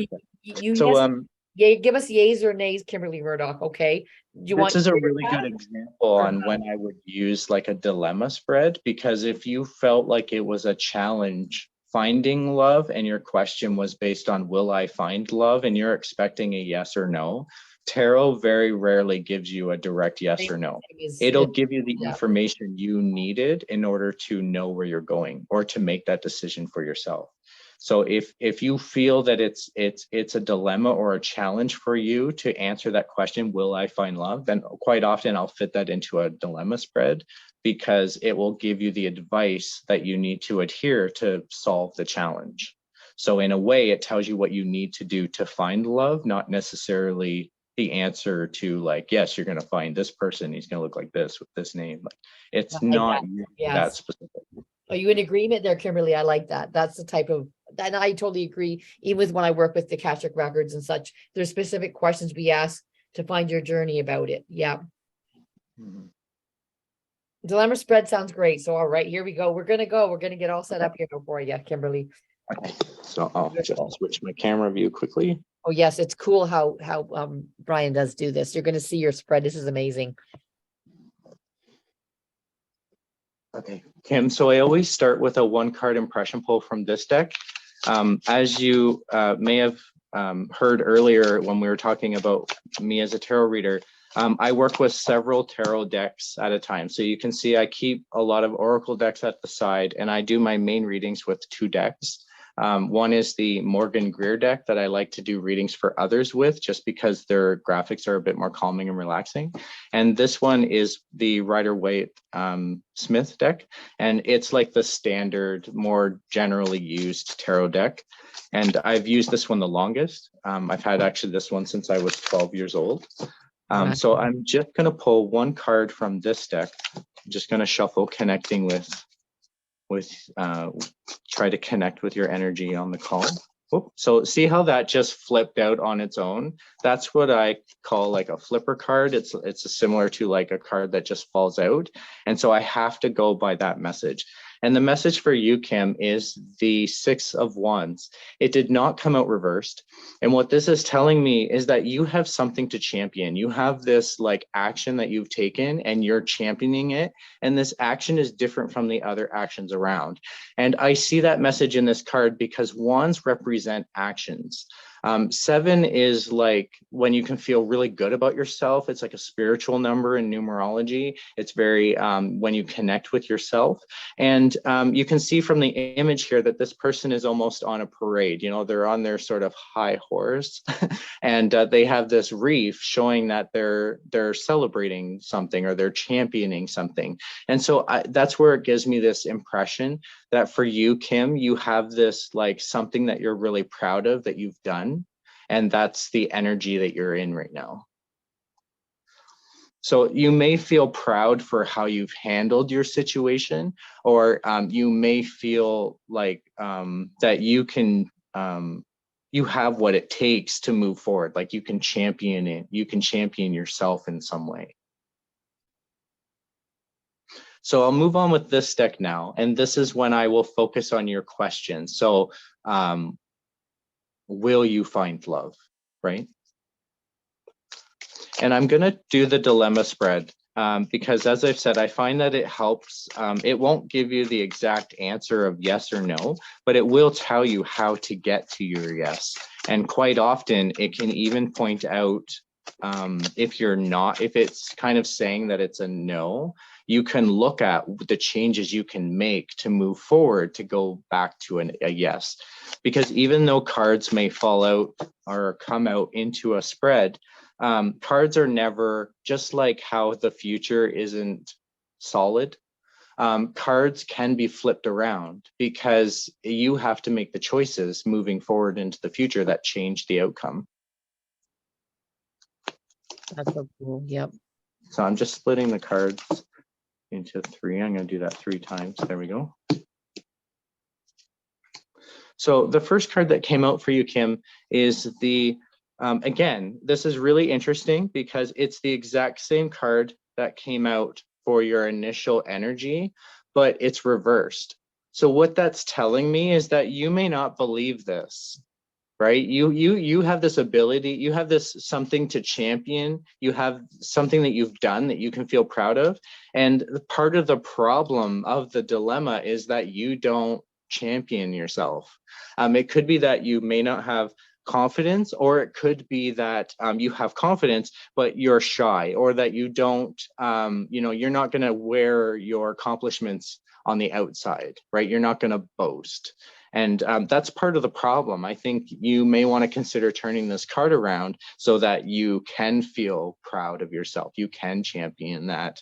You So yes, yeah, give us yays or nays, Kimberly Murdoch. Okay. Do you want this is a career really path good example or on when I would use like a dilemma spread, because if you felt like it was a challenge finding love and your question was based on will I find love and you're expecting a yes or no, tarot very rarely gives you a direct yes or no. It'll give you the yeah. information you needed in order to know where you're going or to make that decision for yourself. So if you feel that it's a dilemma or a challenge for you to answer that question, will I find love? Then quite often I'll fit that into a dilemma spread because it will give you the advice that you need to adhere to solve the challenge. So in a way, it tells you what you need to do to find love, not necessarily the answer to like, yes, you're going to find this person. He's going to look like this with this name. Like, it's I like not that. that Yes. specific. Are you in agreement there, Kimberly? I like that. That's the type of, and I totally agree. Even with when I work with the Akashic records and such, there's specific questions we ask to find your journey about it. Yeah. Mhm. Dilemma spread sounds great. So, all right, here we go. We're going to go. We're going to get all set up here for you, Kimberly. Okay, so I'll just Beautiful. switch my camera view quickly. Oh, yes. It's cool how Brian does do this. You're going to see your spread. This is amazing. Okay, Kim, so I always start with a one card impression pull from this deck. As you may have heard earlier when we were talking about me as a tarot reader, I work with several tarot decks at a time. So you can see I keep a lot of oracle decks at the side and I do my main readings with two decks. One is the Morgan Greer deck that I like to do readings for others with just because their graphics are a bit more calming and relaxing. And this one is the Rider-Waite Smith deck. And it's like the standard, more generally used tarot deck. And I've used this one the longest. I've had actually this one since I was 12 years old. Wow. So I'm just going to pull one card from this deck. I'm just going to shuffle connecting with try to connect with your energy on the call. So see how that just flipped out on its own? That's what I call like a flipper card. It's similar to like a card that just falls out. And so I have to go by that message. And the message for you, Kim, is the 6 of Wands. It did not come out reversed. And what this is telling me is that you have something to champion. You have this like action that you've taken and you're championing it. And this action is different from the other actions around. And I see that message in this card because wands represent actions. 7 is like when you can feel really good about yourself. It's like a spiritual number in numerology. It's very when you connect with yourself. And you can see from the image here that this person is almost on a parade. You know, they're on their sort of high horse and they have this wreath showing that they're celebrating something or they're championing something. And so that's where it gives me this impression that for you, Kim, you have this like something that you're really proud of that you've done. And that's the energy that you're in right now. So you may feel proud for how you've handled your situation, or you may feel like that you can, you have what it takes to move forward. Like you can champion it, you can champion yourself in some way. So I'll move on with this deck now, and this is when I will focus on your question. So will you find love, right? And I'm going to do the dilemma spread because as I've said, I find that it helps. It won't give you the exact answer of yes or no, but it will tell you how to get to your yes. And quite often it can even point out if it's kind of saying that it's a no, you can look at the changes you can make to move forward to go back to a yes. Because even though cards may fall out or come out into a spread, cards are never, just like how the future isn't solid, cards can be flipped around because you have to make the choices moving forward into the future that change the outcome. That's so cool. Yep. So I'm just splitting the cards into 3. I'm going to do that 3 times. There we go. So the first card that came out for you, Kim, is the, again, this is really interesting because it's the exact same card that came out for your initial energy, but it's reversed. So what that's telling me is that you may not believe this, right? You have this ability, you have this something to champion, you have something that you've done that you can feel proud of. And part of the problem of the dilemma is that you don't champion yourself. It could be that you may not have confidence, or it could be that you have confidence but you're shy, or that you don't you're not going to wear your accomplishments on the outside, right? You're not going to boast. And that's part of the problem. I think you may want to consider turning this card around so that you can feel proud of yourself. You can champion that,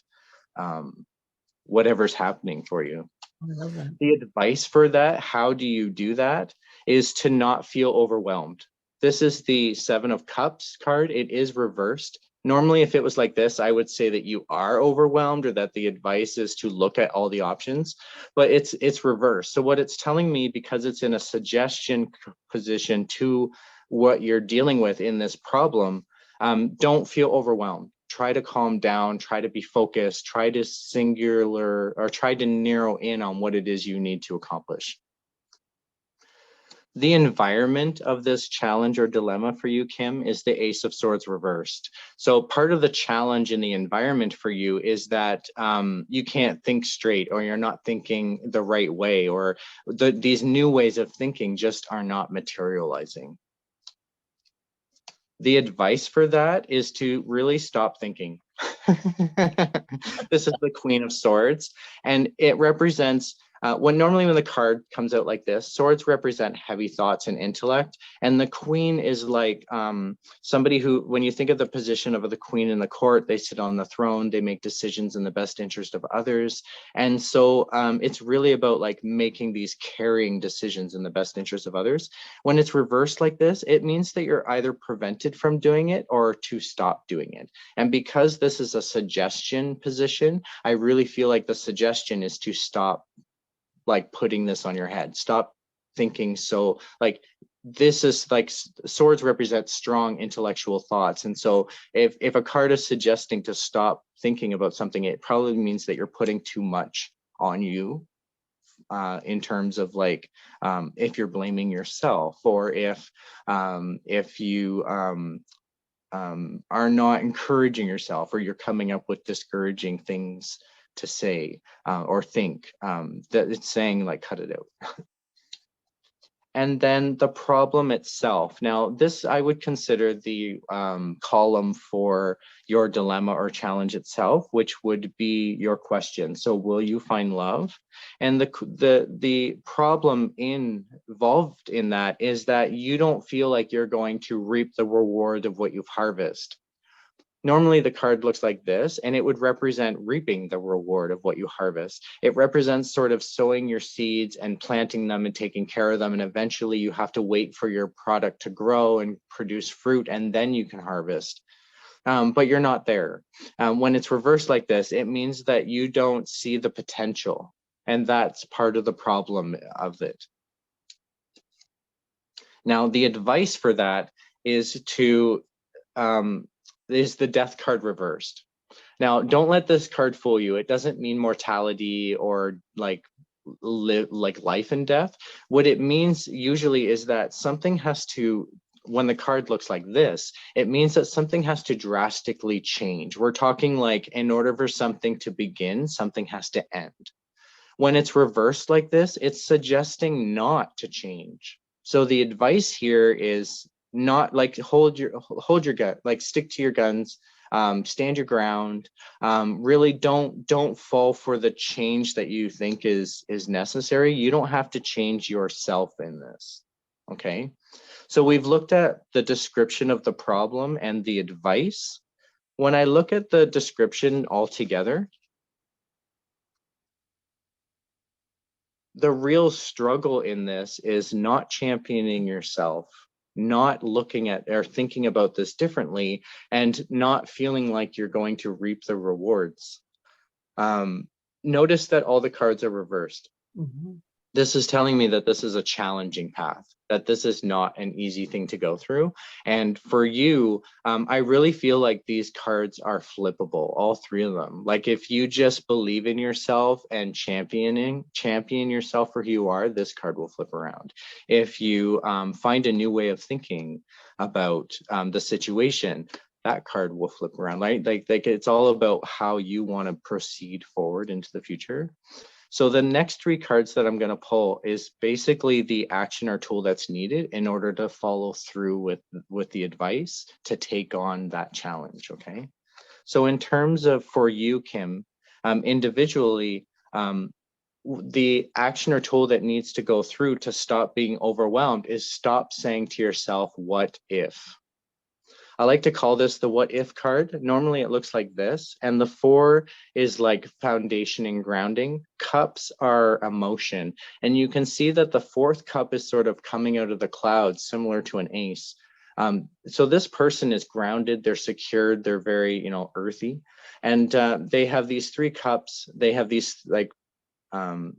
whatever's happening for you. I love that. The advice for that, how do you do that, is to not feel overwhelmed. This is the 7 of Cups card. It is reversed. Normally, if it was like this, I would say that you are overwhelmed, or that the advice is to look at all the options, but it's reversed. So what it's telling me, because it's in a suggestion position to what you're dealing with in this problem, don't feel overwhelmed. Try to calm down, try to be focused, try to try to narrow in on what it is you need to accomplish. The environment of this challenge or dilemma for you, Kim, is the Ace of Swords reversed. So part of the challenge in the environment for you is that you can't think straight, or you're not thinking the right way, or these new ways of thinking just are not materializing. The advice for that is to really stop thinking. This is the Queen of Swords, and it represents when the card comes out like this, swords represent heavy thoughts and intellect, and the queen is like somebody who, when you think of the position of the queen in the court, they sit on the throne, they make decisions in the best interest of others. And so it's really about like making these carrying decisions in the best interest of others. When it's reversed like this, it means that you're either prevented from doing it or to stop doing it. And because this is a suggestion position, I really feel like the suggestion is to stop like putting this on your head. Stop thinking so, like, this is like, swords represent strong intellectual thoughts. And so if a card is suggesting to stop thinking about something, it probably means that you're putting too much on you, in terms of like, if you're blaming yourself, or if you are not encouraging yourself, or you're coming up with discouraging things to say or think, that it's saying like, cut it out. And then the problem itself. Now, this I would consider the column for your dilemma or challenge itself, which would be your question. So will you find love? And the problem involved in that is that you don't feel like you're going to reap the reward of what you've harvested. Normally the card looks like this, and it would represent reaping the reward of what you harvest. It represents sort of sowing your seeds and planting them and taking care of them, and eventually you have to wait for your product to grow and produce fruit, and then you can harvest. But you're not there. When it's reversed like this, it means that you don't see the potential, and that's part of the problem of it. Now, the advice for that is to is the Death card reversed. Now, don't let this card fool you. It doesn't mean mortality or like life and death. What it means usually is that something has to, when the card looks like this, it means that something has to drastically change. We're talking like, in order for something to begin, something has to end. When it's reversed like this, it's suggesting not to change. So the advice here is not like hold your gut, like stick to your guns, Stand your ground. Really don't fall for the change that you think is necessary. You don't have to change yourself in this. Okay. So we've looked at the description of the problem and the advice. When I look at the description altogether, the real struggle in this is not championing yourself, not looking at or thinking about this differently, and not feeling like you're going to reap the rewards. Notice that all the cards are reversed. Mm-hmm. This is telling me that this is a challenging path, that this is not an easy thing to go through. And for you, I really feel like these cards are flippable, all three of them. Like if you just believe in yourself and champion yourself for who you are, this card will flip around. If you find a new way of thinking about the situation, that card will flip around. Like it's all about how you want to proceed forward into the future. So the next three cards that I'm going to pull is basically the action or tool that's needed in order to follow through with the advice to take on that challenge. Okay. So in terms of for you, Kim, individually, the action or tool that needs to go through to stop being overwhelmed is stop saying to yourself, what if? I like to call this the what if card. Normally it looks like this. And the 4 is like foundation and grounding. Cups are emotion. And you can see that the 4th cup is sort of coming out of the clouds, similar to an ace. So this person is grounded, they're secured, they're very, earthy. And they have these 3 cups. They have these like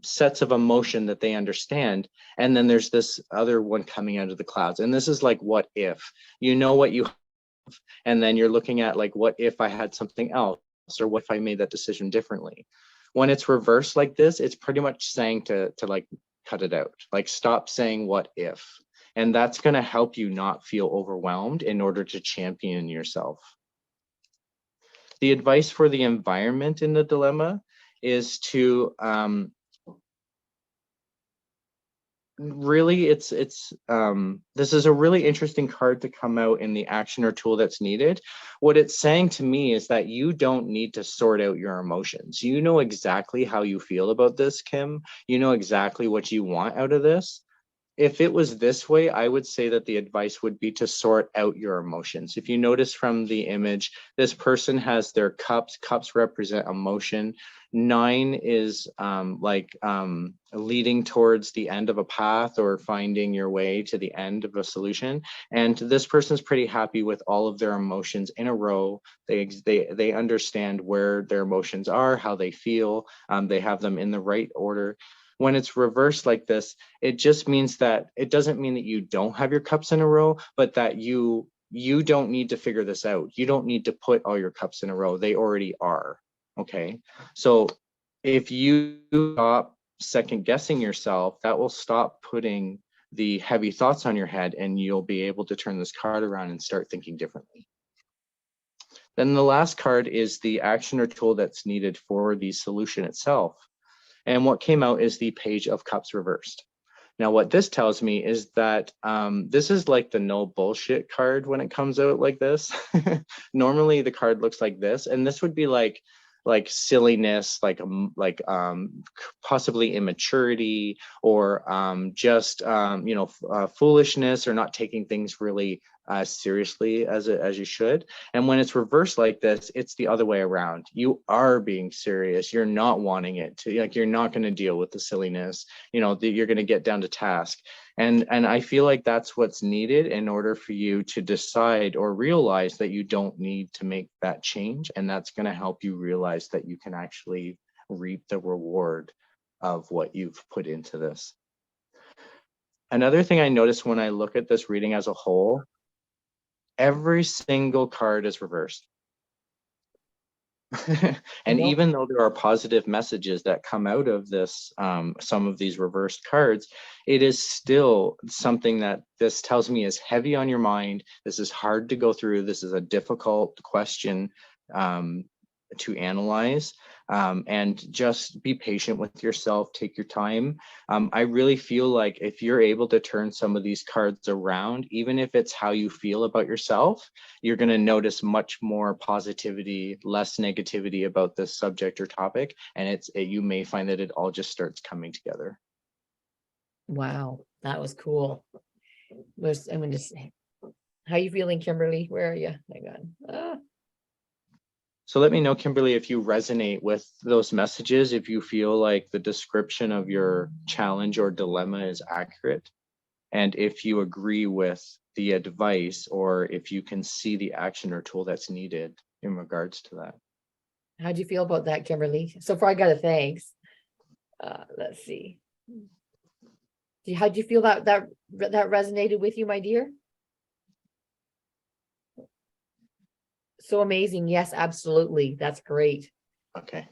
sets of emotion that they understand. And then there's this other one coming out of the clouds. And this is like, what if? You know what you, and then you're looking at like, what if I had something else, or what if I made that decision differently? When it's reversed like this, it's pretty much saying to like cut it out, like stop saying what if. And that's going to help you not feel overwhelmed in order to champion yourself. The advice for the environment in the dilemma is to really this is a really interesting card to come out in the action or tool that's needed. What it's saying to me is that you don't need to sort out your emotions. You know exactly how you feel about this, Kim. You know exactly what you want out of this. If it was this way, I would say that the advice would be to sort out your emotions. If you notice from the image, this person has their cups. Cups represent emotion. 9 is leading towards the end of a path or finding your way to the end of a solution. And this person's pretty happy with all of their emotions in a row. They understand where their emotions are, how they feel. They have them in the right order. When it's reversed like this, it just means that it doesn't mean that you don't have your cups in a row, but that you don't need to figure this out. You don't need to put all your cups in a row. They already are. Okay. So if you stop second guessing yourself, that will stop putting the heavy thoughts on your head, and you'll be able to turn this card around and start thinking differently. Then the last card is the action or tool that's needed for the solution itself. And what came out is the Page of Cups reversed. Now, what this tells me is that this is like the no bullshit card when it comes out like this. Normally, the card looks like this, and this would be like silliness, possibly immaturity, or just foolishness, or not taking things really seriously as you should. And when it's reversed like this, it's the other way around. You are being serious. You're not wanting it to, like, you're not going to deal with the silliness. You're going to get down to task. And I feel like that's what's needed in order for you to decide or realize that you don't need to make that change. And that's going to help you realize that you can actually reap the reward of what you've put into this. Another thing I noticed when I look at this reading as a whole, every single card is reversed. And even though there are positive messages that come out of this, some of these reversed cards, it is still something that this tells me is heavy on your mind. This is hard to go through. This is a difficult question. to analyze, and just be patient with yourself, take your time. I really feel like if you're able to turn some of these cards around, even if it's how you feel about yourself, you're going to notice much more positivity, less negativity about this subject or topic, and you may find that it all just starts coming together. Wow, that was cool. I'm going to say, how you feeling, Kimberly? Where are you? Hang on. So let me know, Kimberly, if you resonate with those messages, if you feel like the description of your challenge or dilemma is accurate, and if you agree with the advice, or if you can see the action or tool that's needed in regards to that. How do you feel about that, Kimberly? So far, I got a thanks. Let's see. How do you feel that resonated with you, my dear? So amazing. Yes, absolutely. That's great. Okay.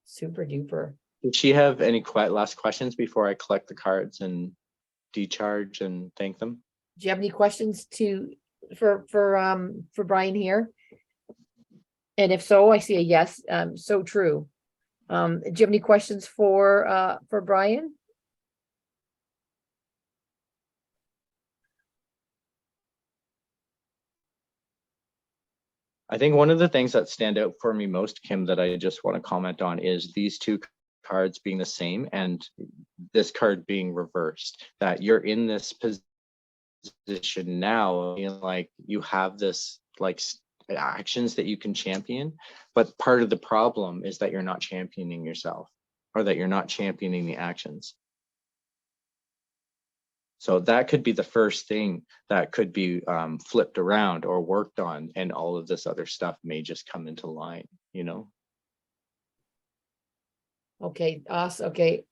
Super duper. Did she have any last questions before I collect the cards and decharge and thank them? Do you have any questions for Brian here? And if so, I see a yes. So true. Do you have any questions for Brian? I think one of the things that stand out for me most, Kim, that I just want to comment on is these two cards being the same and this card being reversed, that you're in this position now, like you have this like actions that you can champion, but part of the problem is that you're not championing yourself, or that you're not championing the actions. So that could be the first thing that could be flipped around or worked on, and all of this other stuff may just come into line, you know? Okay, awesome. Okay.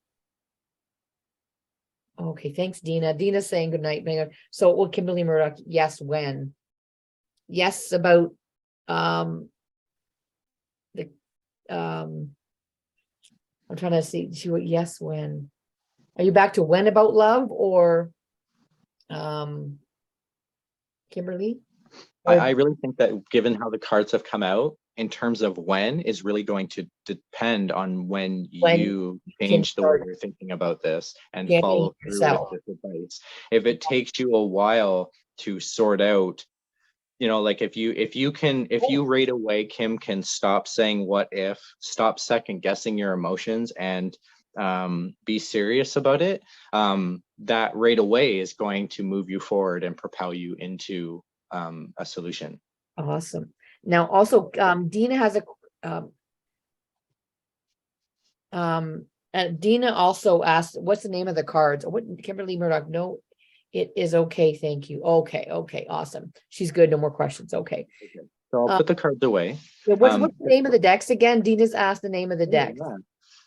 Okay, thanks, Dina. Dina's saying good night. So, well, Kimberly Murdoch, yes, when? Yes, about I'm trying to see yes, when. Are you back to when about love, or Kimberly? I really think that given how the cards have come out, in terms of when is really going to depend on when you change the way you're thinking about this and follow through with this advice. If it takes you a while to sort out, you know, like if you right away, Kim, can stop saying what if, stop second guessing your emotions, and be serious about it, that right away is going to move you forward and propel you into a solution. Awesome. Now, also, Dina has Dina also asked, what's the name of the cards? What, Kimberly Murdoch? No, it is okay. Thank you. Okay. Awesome. She's good. No more questions. Okay. So I'll put the cards away. What's the name of the decks again? Dina's asked the name of the deck. Yeah.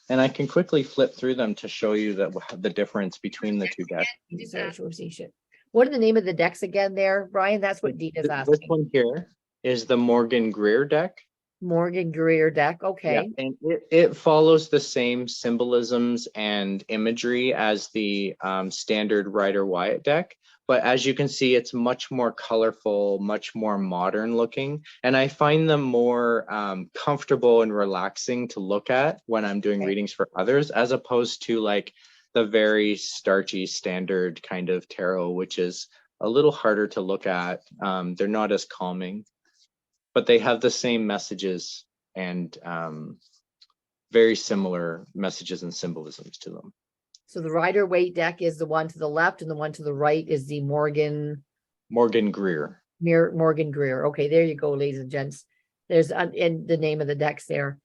And I can quickly flip through them to show you the difference between the two decks. What are the name of the decks again there, Brian? That's what Dina's asking. This one here is the Morgan Greer deck. Morgan Greer deck. Okay. Yeah, and it follows the same symbolisms and imagery as the standard Rider-Waite deck. But as you can see, it's much more colorful, much more modern looking. And I find them more comfortable and relaxing to look at when I'm doing readings for others, as opposed to like the very starchy standard kind of tarot, which is a little harder to look at. They're not as calming, but they have the same messages and very similar messages and symbolisms to them. So the Rider-Waite deck is the one to the left, and the one to the right is the Morgan Greer. Morgan Greer. Okay, there you go, ladies and gents. There's and the name of the decks there.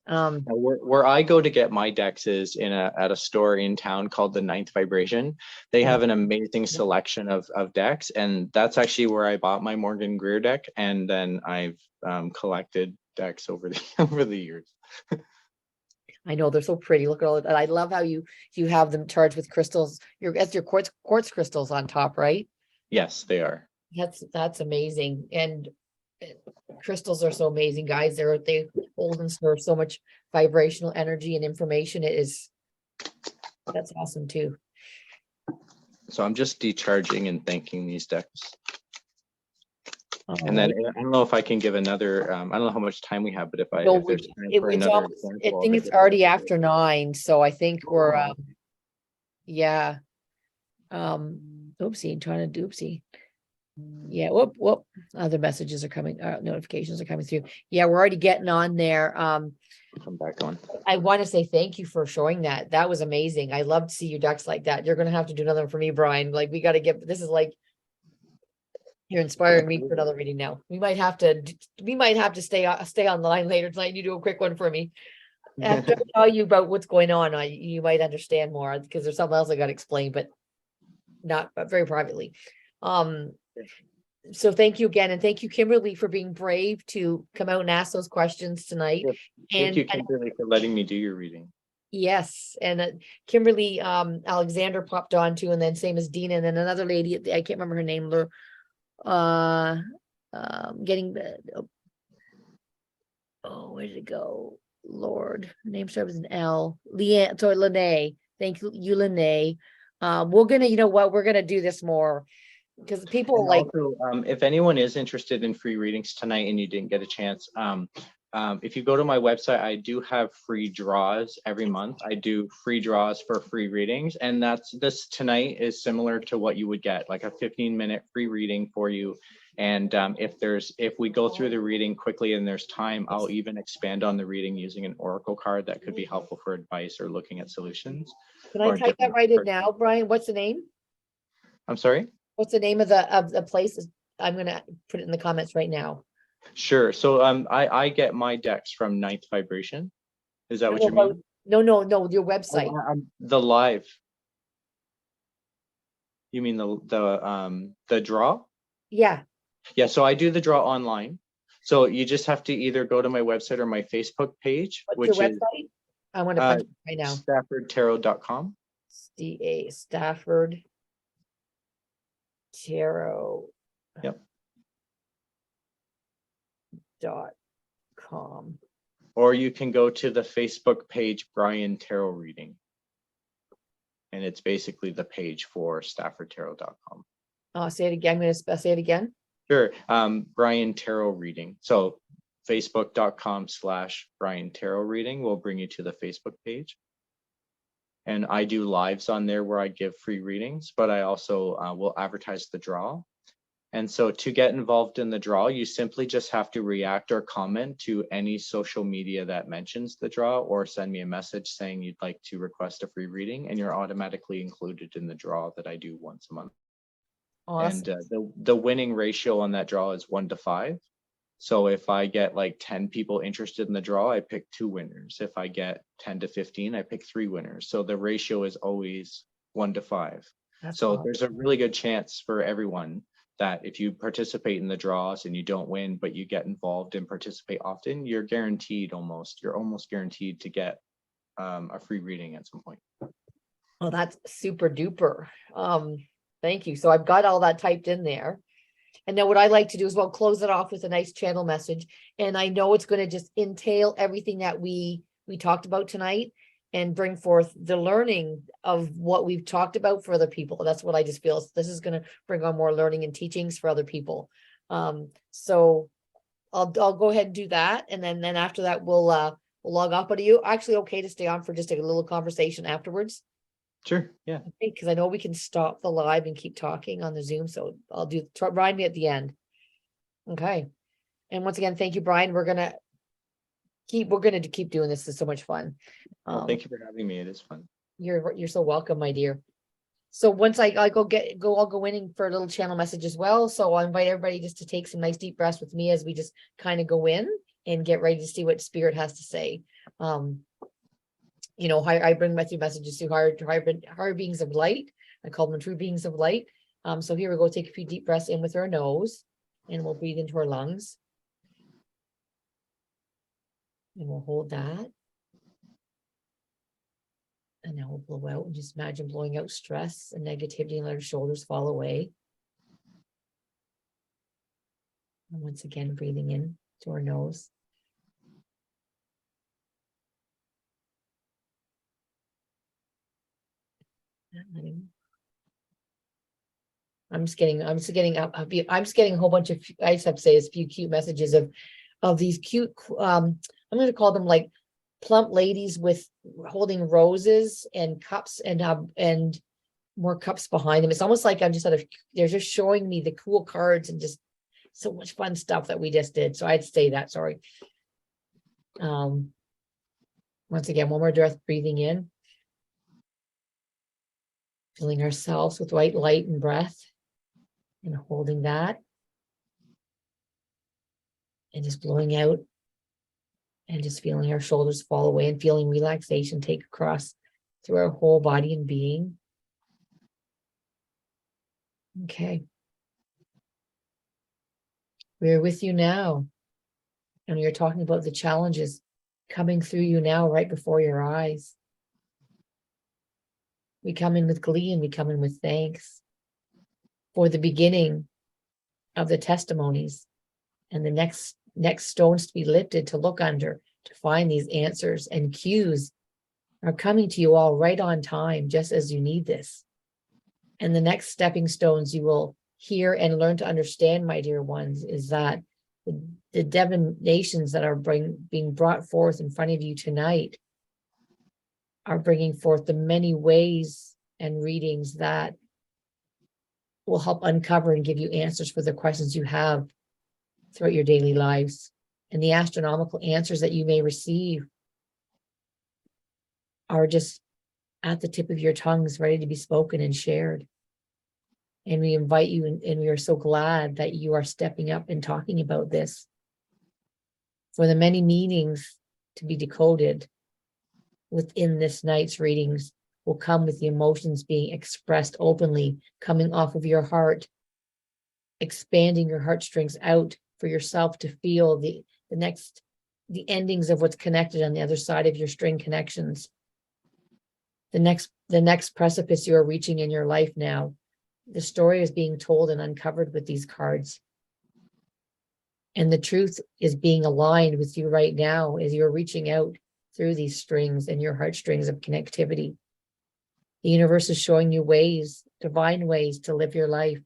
Where I go to get my decks is at a store in town called the Ninth Vibration. They have an amazing selection of decks, and that's actually where I bought my Morgan Greer deck, and then I've collected decks over the years. I know they're so pretty. Look at all. I love how you have them charged with crystals. That's your quartz crystals on top, right? Yes, they are. That's amazing. And crystals are so amazing, guys. They hold and serve so much vibrational energy and information. That's awesome too. So I'm just decharging and thanking these decks. And then I don't know if I can give another, I don't know how much time we have, but if No, there's time for it's another almost, I example of think a it's different already message. after 9, so I think we're, Wow. yeah. Oopsie, trying to doopsie. Yeah, whoop, other messages are coming, notifications are coming through. Yeah, we're already getting on there. I'm back on. I want to say thank you for showing that. That was amazing. I love to see your ducks like that. You're gonna have to do another one for me, Brian. Like, we got to get, this is like, you're inspiring me for another reading now. We might have to stay on the line later tonight and you do a quick one for me. After I tell you about what's going on, you might understand more, because there's something else I got to explain, but very privately. So thank you again, and thank you, Kimberly, for being brave to come out and ask those questions tonight. Yep. Thank you, Kimberly, for letting me do your reading. Yes, and Kimberly, Alexander popped on too, and then same as Dina, and then another lady, I can't remember her name, getting where did it go? Lord, her name starts with an L. Leanne, sorry, Lene. Thank you, Lene. We're gonna, you know what, we're gonna do this more, because people And like, also, if anyone is interested in free readings tonight and you didn't get a chance, if you go to my website, I do have free draws every month. I do free draws for free readings, and this tonight is similar to what you would get, like a 15-minute free reading for you. And if we go through the reading quickly and there's time, I'll even expand on the reading using an oracle card that could be helpful for advice or looking at solutions. can I type that right in now, Brian? What's the name? I'm sorry? What's the name of the place? I'm gonna put it in the comments right now. Sure. So I get my decks from Ninth Vibration. Is that what you mean? No, your website. The live. You mean the draw? Yeah. Yeah, so I do the draw online. So you just have to either go to my website or my Facebook page, What's your which is website? I want to punch it right now. StaffordTarot.com. Stafford Tarot. Yep. .com. Or you can go to the Facebook page, Brian Tarot Reading. And it's basically the page for StaffordTarot.com. Say it again. I'm going to say it again. Sure. Brian Tarot Reading. So facebook.com/Brian Tarot Reading will bring you to the Facebook page. And I do lives on there where I give free readings, but I also will advertise the draw. And so to get involved in the draw, you simply just have to react or comment to any social media that mentions the draw, or send me a message saying you'd like to request a free reading, and you're automatically included in the draw that I do once a month. Awesome. And the winning ratio on that draw is 1 to 5. So if I get like 10 people interested in the draw, I pick 2 winners. If I get 10 to 15, I pick 3 winners. So the ratio is always 1 to 5. So there's a really good chance for everyone that if you participate in the draws and you don't win, but you get involved and participate often, you're almost guaranteed to get a free reading at some point. Well, that's super duper. Thank you. So I've got all that typed in there. And then what I like to do is, well, close it off with a nice channel message. And I know it's going to just entail everything that we talked about tonight, and bring forth the learning of what we've talked about for other people. That's what I just feel. This is going to bring on more learning and teachings for other people. So I'll go ahead and do that. And then after that, we'll log off. But are you actually okay to stay on for just a little conversation afterwards? Sure. Yeah. Because I know we can stop the live and keep talking on the Zoom. So I'll remind me at the end. Okay. And once again, thank you, Brian. We're gonna keep doing this. It's so much fun. Well, thank you for having me. It is fun. You're so welcome, my dear. So once I'll go in for a little channel message as well. So I'll invite everybody just to take some nice deep breaths with me as we just kind of go in and get ready to see what spirit has to say. I bring my 3 messages to higher beings of light. I call them true beings of light. So here we go. Take a few deep breaths in with our nose, and we'll breathe into our lungs. And we'll hold that. And now we'll blow out, and just imagine blowing out stress and negativity and let our shoulders fall away. And once again, breathing in to our nose. And letting I'm just getting a whole bunch of, I just have to say, a few cute messages of these cute, I'm going to call them like plump ladies with holding roses and cups and more cups behind them. It's almost like they're just showing me the cool cards and just so much fun stuff that we just did. So I'd say that, sorry. Once again, one more breath, breathing in, filling ourselves with white light and breath, and holding that, and just blowing out, and just feeling our shoulders fall away and feeling relaxation take across through our whole body and being. Okay. We're with you now, and we are talking about the challenges coming through you now, right before your eyes. We come in with glee and we come in with thanks for the beginning of the testimonies and the next stones to be lifted, to look under, to find these answers, and cues are coming to you all right on time, just as you need this. And the next stepping stones you will hear and learn to understand, my dear ones, is that the divinations that are being brought forth in front of you tonight are bringing forth the many ways and readings that will help uncover and give you answers for the questions you have throughout your daily lives. And the astronomical answers that you may receive are just at the tip of your tongues, ready to be spoken and shared. And we invite you, and we are so glad that you are stepping up and talking about this. For the many meanings to be decoded within this night's readings will come with the emotions being expressed openly, coming off of your heart, expanding your heartstrings out for yourself to feel the endings of what's connected on the other side of your string connections. The next precipice you are reaching in your life now. The story is being told and uncovered with these cards. And the truth is being aligned with you right now as you're reaching out through these strings and your heartstrings of connectivity. The universe is showing you ways, divine ways to live your life,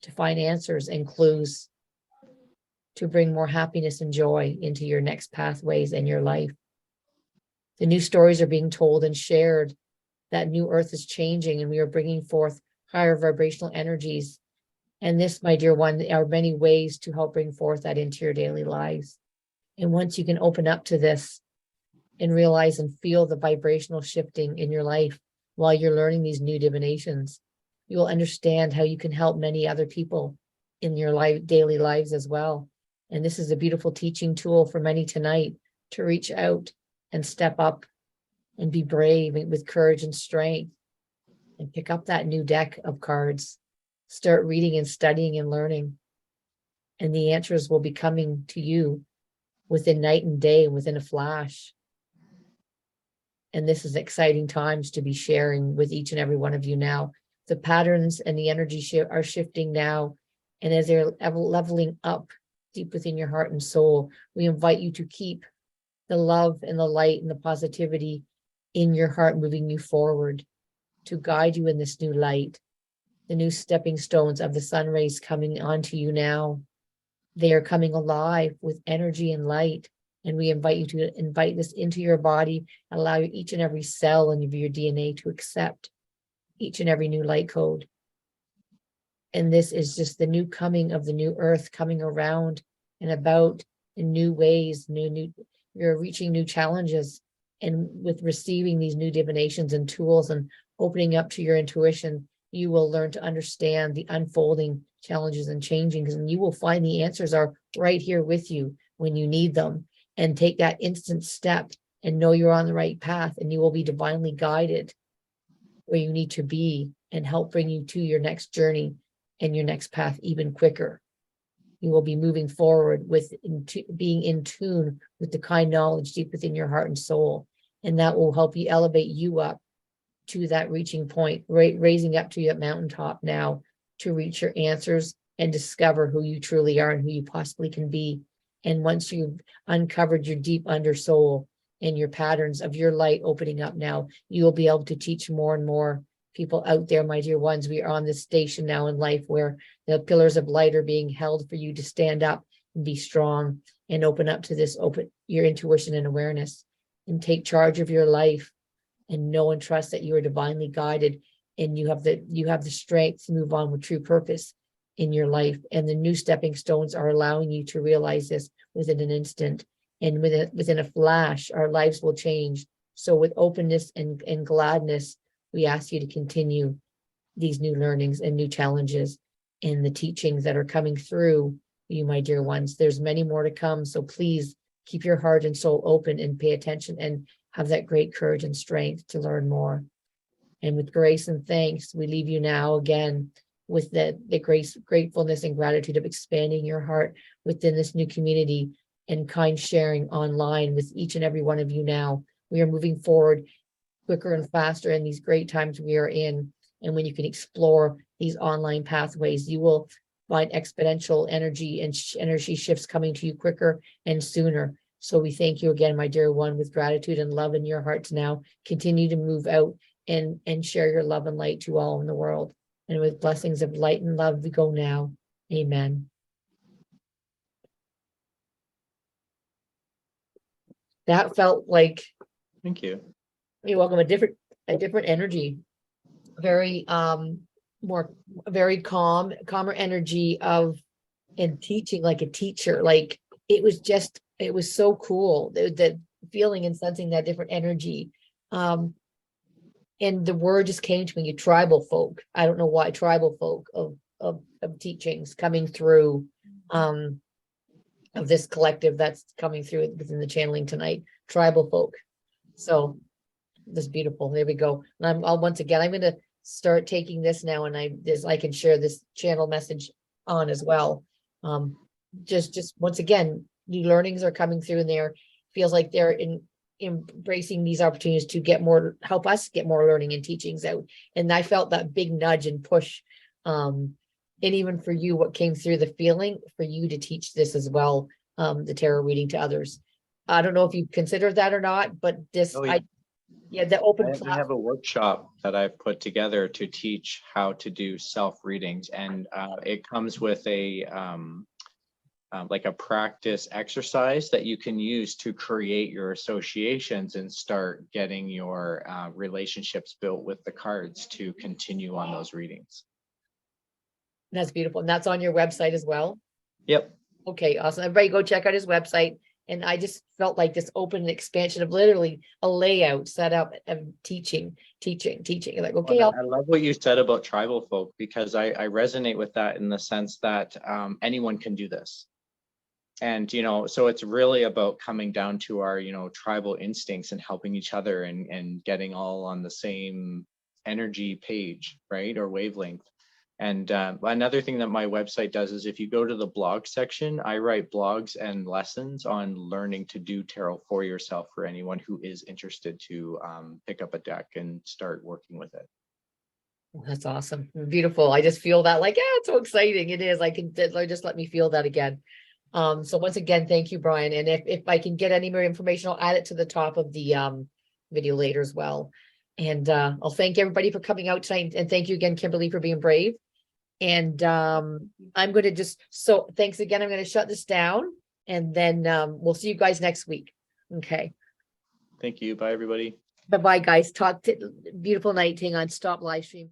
to find answers and clues, to bring more happiness and joy into your next pathways and your life. The new stories are being told and shared. That new earth is changing, and we are bringing forth higher vibrational energies. And this, my dear one, are many ways to help bring forth that into your daily lives. And once you can open up to this and realize and feel the vibrational shifting in your life while you're learning these new divinations, you will understand how you can help many other people in your daily lives as well. And this is a beautiful teaching tool for many tonight to reach out and step up and be brave with courage and strength, and pick up that new deck of cards, start reading and studying and learning. And the answers will be coming to you within night and day, within a flash. And this is exciting times to be sharing with each and every one of you now. The patterns and the energy are shifting now. And as they're leveling up deep within your heart and soul, we invite you to keep the love and the light and the positivity in your heart, moving you forward to guide you in this new light. The new stepping stones of the sun rays coming onto you now. They are coming alive with energy and light. And we invite you to invite this into your body, allow each and every cell of your DNA to accept each and every new light code. And this is just the new coming of the new earth coming around and about in new ways. You're reaching new challenges. And with receiving these new divinations and tools and opening up to your intuition, you will learn to understand the unfolding challenges and changing, and you will find the answers are right here with you when you need them. And take that instant step and know you're on the right path, and you will be divinely guided where you need to be and help bring you to your next journey and your next path even quicker. You will be moving forward with being in tune with the kind knowledge deep within your heart and soul. And that will help you elevate you up to that reaching point, raising up to that mountaintop now to reach your answers and discover who you truly are and who you possibly can be. And once you've uncovered your deep under soul and your patterns of your light opening up now, you will be able to teach more and more people out there, my dear ones. We are on this station now in life where the pillars of light are being held for you to stand up and be strong and open up to this, open your intuition and awareness, and take charge of your life, and know and trust that you are divinely guided, and you have the strength to move on with true purpose in your life. And the new stepping stones are allowing you to realize this within an instant, and within a flash, our lives will change. So with openness and gladness, we ask you to continue these new learnings and new challenges and the teachings that are coming through you, my dear ones. There's many more to come. So please keep your heart and soul open and pay attention and have that great courage and strength to learn more. And with grace and thanks, we leave you now again with the grace, gratefulness and gratitude of expanding your heart within this new community and kind sharing online with each and every one of you now. We are moving forward quicker and faster in these great times we are in. And when you can explore these online pathways, you will find exponential energy and energy shifts coming to you quicker and sooner. So we thank you again, my dear one, with gratitude and love in your hearts now. Continue to move out and share your love and light to all in the world. And with blessings of light and love, we go now. Amen. That felt like, Thank you. you're welcome, a different energy, very very calmer energy of, and teaching like a teacher. Like it was so cool, the feeling and sensing that different energy. And the word just came to me, tribal folk. I don't know why, tribal folk of teachings coming through of this collective that's coming through within the channeling tonight, tribal folk. So that's beautiful. There we go. And I'm going to start taking this now, and I can share this channel message on as well. Just once again, new learnings are coming through, and feels like they're embracing these opportunities to help us get more learning and teachings out. And I felt that big nudge and push. And even for you, what came through, the feeling for you to teach this as well, the tarot reading to others. I don't know if you consider that or not, but this, the open I have a workshop that I've put together to teach how to do self readings, and it comes with like a practice exercise that you can use to create your associations and start getting your relationships built with the cards to continue on those readings. That's beautiful. And that's on your website as well? Yep. Okay, awesome. Everybody go check out his website. And I just felt like this open expansion of literally a layout set up of teaching. Like, okay, I love what you said about tribal folk, because I resonate with that in the sense that anyone can do this. And, so it's really about coming down to our, tribal instincts and helping each other and getting all on the same energy page, right? Or wavelength. And another thing that my website does is if you go to the blog section, I write blogs and lessons on learning to do tarot for yourself for anyone who is interested to pick up a deck and start working with it. That's awesome. Beautiful. I just feel that like, it's so exciting. It is. Just let me feel that again. So once again, thank you, Brian. And if I can get any more information, I'll add it to the top of the video later as well. And I'll thank everybody for coming out tonight. And thank you again, Kimberly, for being brave. And I'm going to thanks again. I'm going to shut this down, and then we'll see you guys next week. Okay. Thank you. Bye, everybody. Bye-bye, guys. Beautiful night. Hang on. Stop live stream.